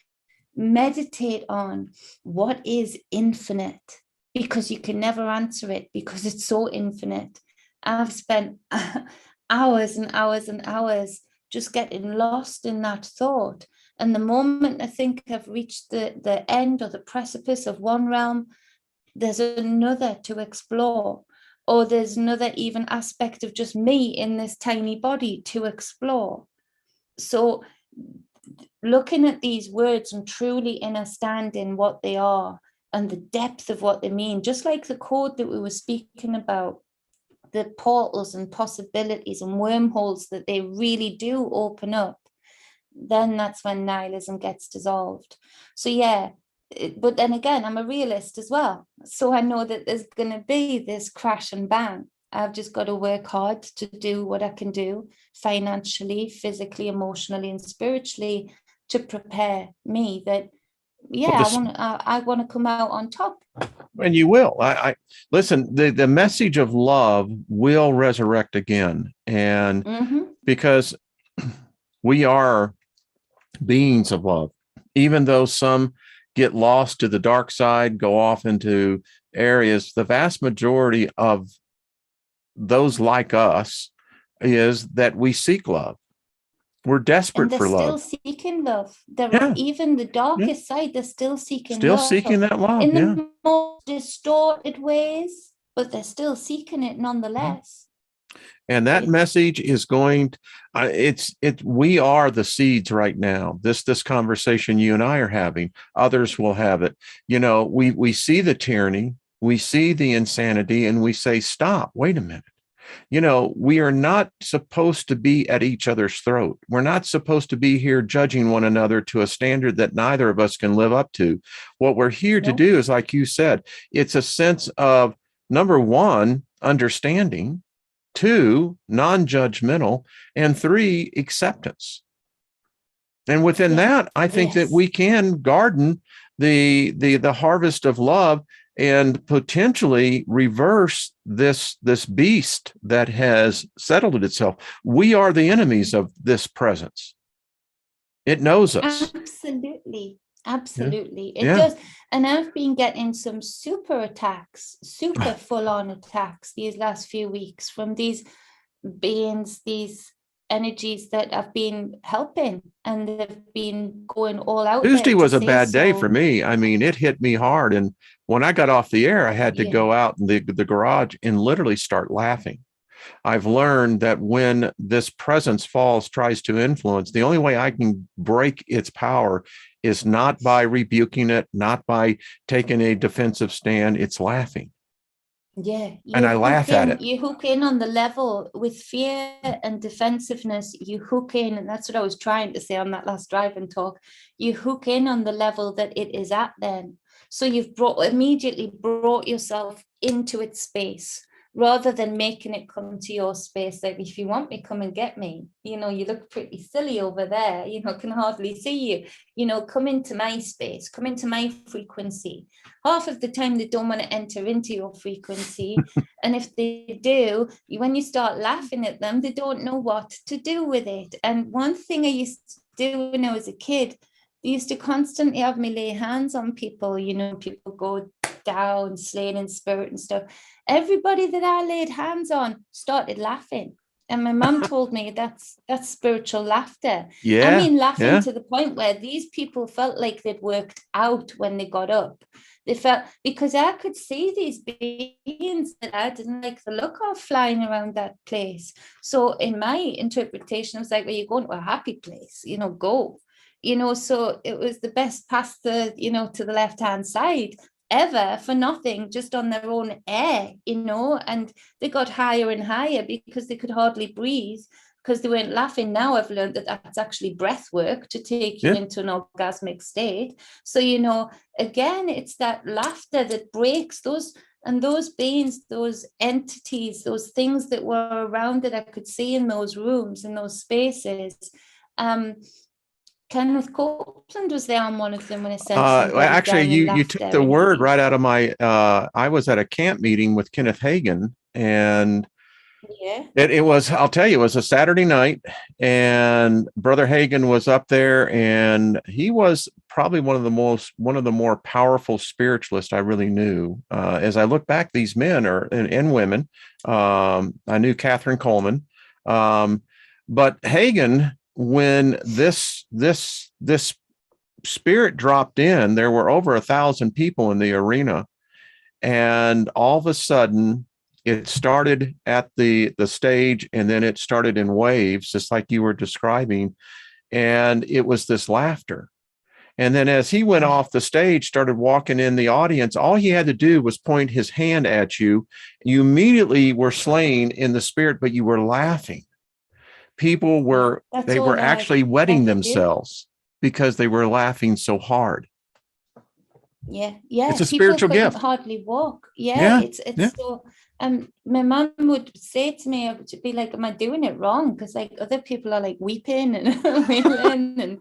meditate on. What is infinite? Because you can never answer it, because it's so infinite. I've spent hours and hours and hours just getting lost in that thought. And the moment I think I've reached the end or the precipice of one realm, there's another to explore, or there's another even aspect of just me in this tiny body to explore. So looking at these words and truly understanding what they are and the depth of what they mean, just like the code that we were speaking about, the portals and possibilities and wormholes that they really do open up, then that's when nihilism gets dissolved. So yeah, but then again, I'm a realist as well. So I know that there's going to be this crash and bang. I've just got to work hard to do what I can do financially, physically, emotionally, and spiritually to prepare me that, I want to come out on top. And you will. I listen, the message of love will resurrect again. And because we are beings of love, even though some get lost to the dark side, go off into areas, the vast majority of those like us is that we seek love. We're desperate for love. They're still seeking love. Even the darkest side, they're still seeking love. Still seeking that love. In the most distorted ways, but they're still seeking it nonetheless. And that message is going, we are the seeds right now. This conversation you and I are having, others will have it. You know, we see the tyranny, we see the insanity, and we say, stop, wait a minute. You know, we are not supposed to be at each other's throat. We're not supposed to be here judging one another to a standard that neither of us can live up to. What we're here to do is, like you said, it's a sense of, number one, understanding, two, non-judgmental, and three, acceptance. And within that, I think that we can garden the harvest of love and potentially reverse this beast that has settled itself. We are the enemies of this presence. It knows us. Absolutely. Absolutely. Yeah. It does. And I've been getting some super attacks, super full-on attacks these last few weeks from these beings, these energies that have been helping, and they've been going all out. Tuesday was a bad day for me. I mean, it hit me hard. And when I got off the air, I had to go out in the garage and literally start laughing. I've learned that when this presence tries to influence, the only way I can break its power is not by rebuking it, not by taking a defensive stand. It's laughing. Yeah. And I laugh at it. You hook in on the level with fear and defensiveness. You hook in, and that's what I was trying to say on that last drive and talk. You hook in on the level that it is at then. So you've immediately brought yourself into its space, rather than making it come to your space. Like, if you want me, come and get me. You know, you look pretty silly over there. You know, can hardly see you. You know, come into my space, come into my frequency. Half of the time they don't want to enter into your frequency. And if they do, when you start laughing at them, they don't know what to do with it. And one thing I used to do when I was a kid, they used to constantly have me lay hands on people. You know, people go down, slain in spirit and stuff. Everybody that I laid hands on started laughing. And my mum told me that's spiritual laughter. Yeah. I mean, laughing to the point where these people felt like they'd worked out when they got up. They felt, because I could see these beings that I didn't like the look of flying around that place. So in my interpretation, it was like, well, you're going to a happy place, you know, go. You know, so it was the best past the, you know, to the left-hand side ever, for nothing, just on their own air, you know. And they got higher and higher because they could hardly breathe, because they weren't laughing. Now I've learned that that's actually breath work to take you into an orgasmic state. So, you know, again, it's that laughter that breaks those, and those beings, those entities, those things that were around that I could see in those rooms, in those spaces. Kenneth Copeland was there on one of them when I sent actually, you took the word right out of my, I was at a camp meeting with Kenneth Hagin, and it was, I'll tell you, it was a Saturday night, and Brother Hagin was up there, and he was probably one of the more powerful spiritualists I really knew. As I look back, these men and women, I knew Catherine Coleman, but Hagin, when this spirit dropped in, there were over 1,000 people in the arena, and all of a sudden it started at the stage, and then it started in waves, just like you were describing, and it was this laughter. And then as he went off the stage, started walking in the audience, all he had to do was point his hand at you. You immediately were slain in the spirit, but you were laughing. People were actually wetting themselves because they were laughing so hard. Yeah. It's a spiritual gift. Hardly walk. It's so. My mom would say to me, I would be like, "Am I doing it wrong?" Because like other people are like weeping and wailing,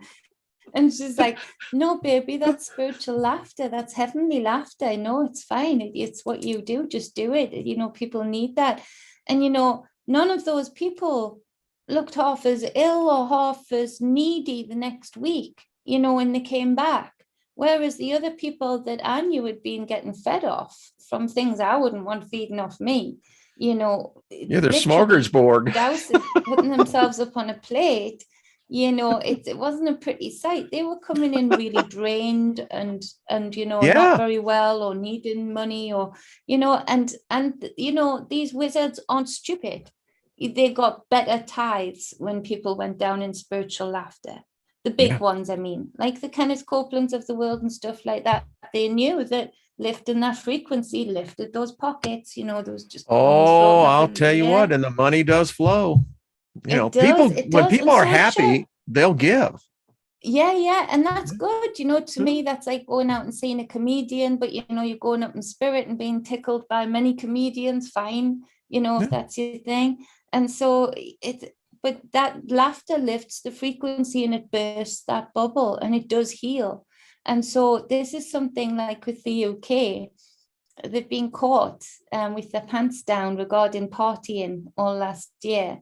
and she's like, "No, baby, that's spiritual laughter. That's heavenly laughter. I know it's fine. It's what you do. Just do it. You know, people need that." And you know, none of those people looked half as ill or half as needy the next week, you know, when they came back. Whereas the other people that I knew had been getting fed off from things I wouldn't want feeding off me, you know. Yeah, they're smorgasbord. Putting themselves up on a plate, you know, it wasn't a pretty sight. They were coming in really drained and you know, not very well, or needing money, or, you know, and you know, these wizards aren't stupid. They got better tithes when people went down in spiritual laughter. The big ones, I mean, like the Kenneth Copelands of the world and stuff like that. They knew that lifting that frequency lifted those pockets, you know, there was just. I'll tell you what, and the money does flow. You know, when people are happy, they'll give. Yeah. And that's good. You know, to me, that's like going out and seeing a comedian, but you know, you're going up in spirit and being tickled by many comedians, fine, you know, if that's your thing. And so but that laughter lifts the frequency and it bursts that bubble and it does heal. And so this is something like with the UK, they've been caught with their pants down regarding partying all last year,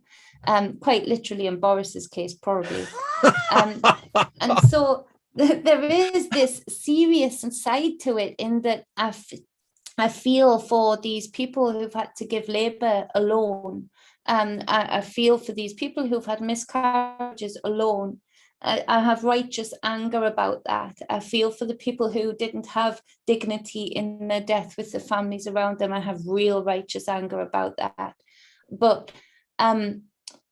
quite literally in Boris's case, probably. And so there is this serious side to it, in that I feel for these people who've had to give labor alone. I feel for these people who've had miscarriages alone. I have righteous anger about that. I feel for the people who didn't have dignity in their death with the families around them. I have real righteous anger about that. But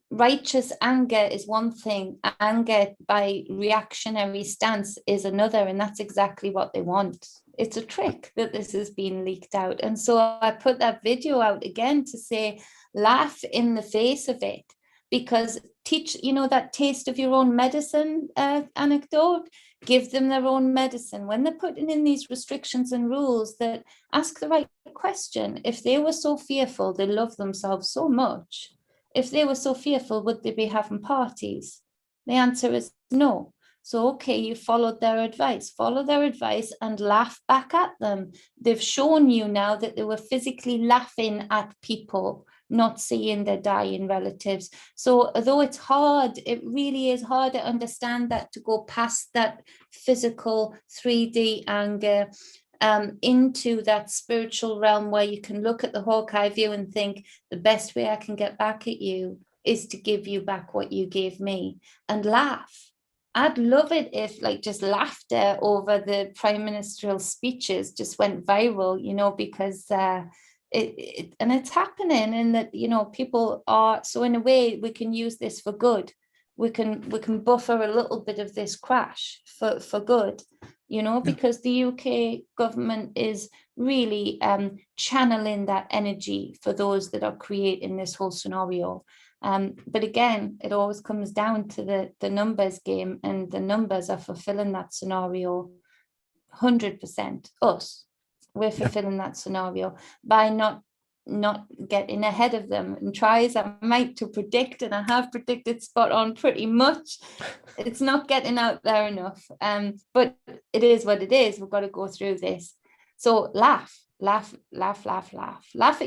righteous anger is one thing. Anger by reactionary stance is another. And that's exactly what they want. It's a trick that this has been leaked out. And so I put that video out again to say, laugh in the face of it. Because teach, that taste of your own medicine anecdote, give them their own medicine. When they're putting in these restrictions and rules, that ask the right question. If they were so fearful, they love themselves so much. If they were so fearful, would they be having parties? The answer is no. So, okay, you followed their advice, follow their advice and laugh back at them. They've shown you now that they were physically laughing at people, not seeing their dying relatives. So although it's hard, it really is hard to understand that, to go past that physical 3D anger into that spiritual realm where you can look at the Hawkeye view and think, the best way I can get back at you is to give you back what you gave me, and laugh. I'd love it if just laughter over the prime ministerial speeches just went viral, because and it's happening, and that people are, so in a way we can use this for good. We can buffer a little bit of this crash for good, because the UK government is really channeling that energy for those that are creating this whole scenario. But again, it always comes down to the numbers game, and the numbers are fulfilling that scenario 100%. Us, we're fulfilling that scenario by not getting ahead of them, and try as I might to predict, and I have predicted spot on pretty much. It's not getting out there enough. But it is what it is. We've got to go through this. So laugh at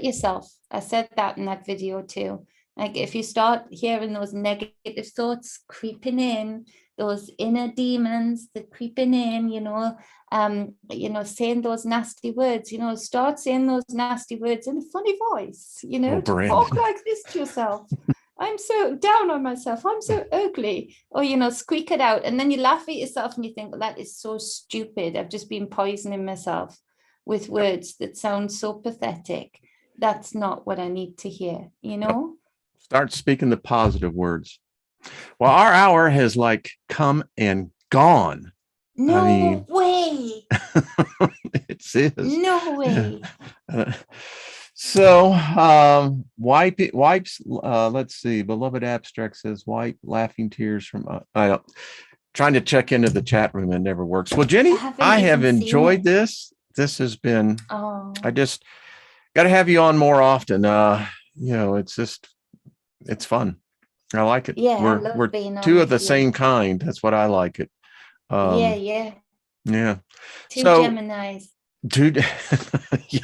yourself. I said that in that video too. Like, if you start hearing those negative thoughts creeping in, those inner demons that creeping in, saying those nasty words, start saying those nasty words in a funny voice, talk like this to yourself. I'm so down on myself. I'm so ugly. Or, squeak it out. And then you laugh at yourself and you think, well, that is so stupid. I've just been poisoning myself with words that sound so pathetic. That's not what I need to hear, Start speaking the positive words. Well, our hour has come and gone. No way. It is. No way. So wipes, let's see. Beloved Abstract says wipe laughing tears from trying to check into the chat room and never works. Well, Jenny, I have enjoyed this. This has been, I just got to have you on more often. It's fun. I like it. Yeah, we're two of the same kind. That's what I like it. Yeah. Two Geminis. Yeah.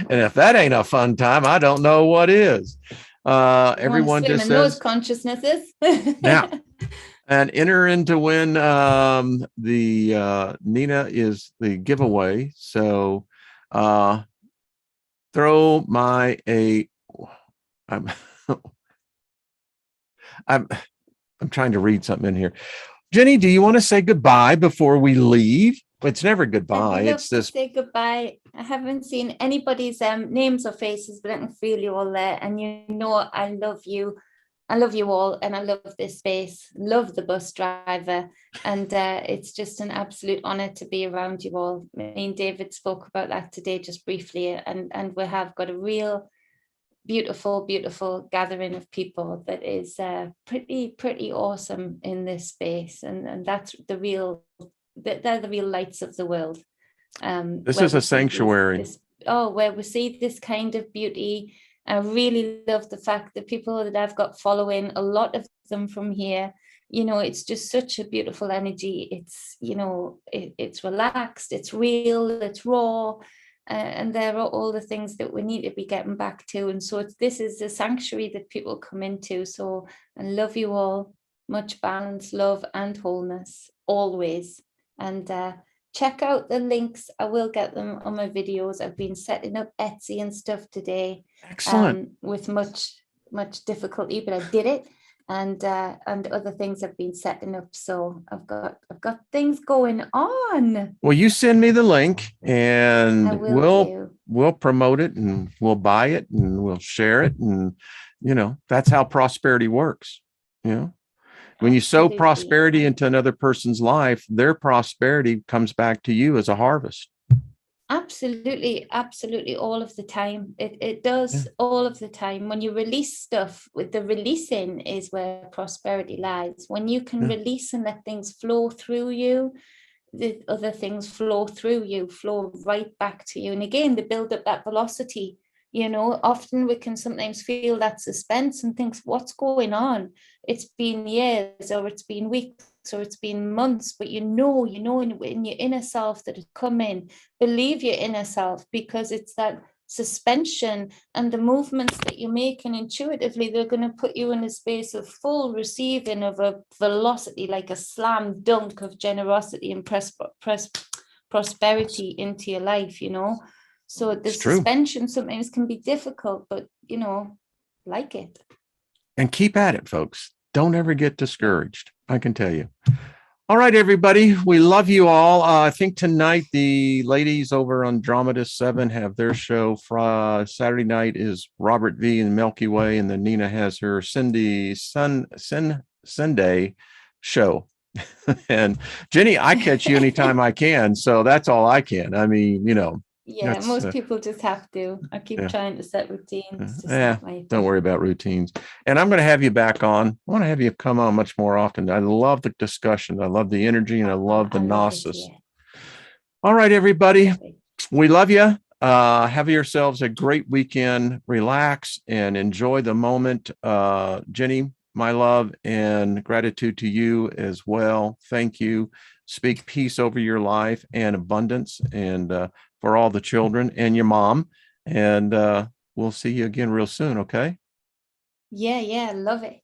And if that ain't a fun time, I don't know what is. Everyone just says those consciousnesses. Yeah. And enter in to win the Nina is the giveaway. So throw my I'm trying to read something in here. Jenny, do you want to say goodbye before we leave? It's never goodbye. It's just say goodbye. I haven't seen anybody's names or faces, but I can feel you all there. And I love you. I love you all, and I love this space. Love the bus driver, and it's just an absolute honor to be around you all. Me and David spoke about that today just briefly, and we have got a real beautiful gathering of people that is pretty awesome in this space, and that's they're the real lights of the world. This is a sanctuary. Where we see this kind of beauty I really love the fact that people that I've got following, a lot of them from here, you know, it's just such a beautiful energy. It's, you know, it's relaxed, it's real, it's raw. And there are all the things that we need to be getting back to. And so this is the sanctuary that people come into. So I love you all. Much balance, love, and wholeness always. And check out the links. I will get them on my videos. I've been setting up Etsy and stuff today. Excellent. With much difficulty, but I did it. And other things I've been setting up. So I've got things going on. Well, you send me the link and we'll promote it and we'll buy it and we'll share it. And, you know, that's how prosperity works. You know, when you sow prosperity into another person's life, their prosperity comes back to you as a harvest. Absolutely, absolutely, all of the time. It does all of the time. When you release stuff, with the releasing is where prosperity lies. When you can release and let things flow through you, the other things flow through you, flow right back to you. And again, they build up that velocity. You know, often we can sometimes feel that suspense and think, what's going on? It's been years, or it's been weeks, or it's been months, but you know in your inner self that it's coming. Believe your inner self, because it's that suspension and the movements that you're making intuitively, they're going to put you in a space of full receiving of a velocity, like a slam dunk of generosity and prosperity into your life, you know. So the suspension sometimes can be difficult, but, you know, like it. And keep at it, folks. Don't ever get discouraged. I can tell you. All right, everybody. We love you all. I think tonight the ladies over on Dramatist 7 have their show. Saturday night is Robert V and Milky Way. And then Nina has her Sinday show. And Jenny, I catch you anytime I can. So that's all I can. I mean, you know. Yeah, most people just have to. I keep trying to set routines. Don't worry about routines. And I'm going to have you back on. I want to have you come on much more often. I love the discussion. I love the energy, and I love the gnosis. All right, everybody. We love you. Have yourselves a great weekend. Relax and enjoy the moment. Jenny, my love and gratitude to you as well. Thank you. Speak peace over your life and abundance, and for all the children and your mom. And we'll see you again real soon. Okay. Yeah. Love it.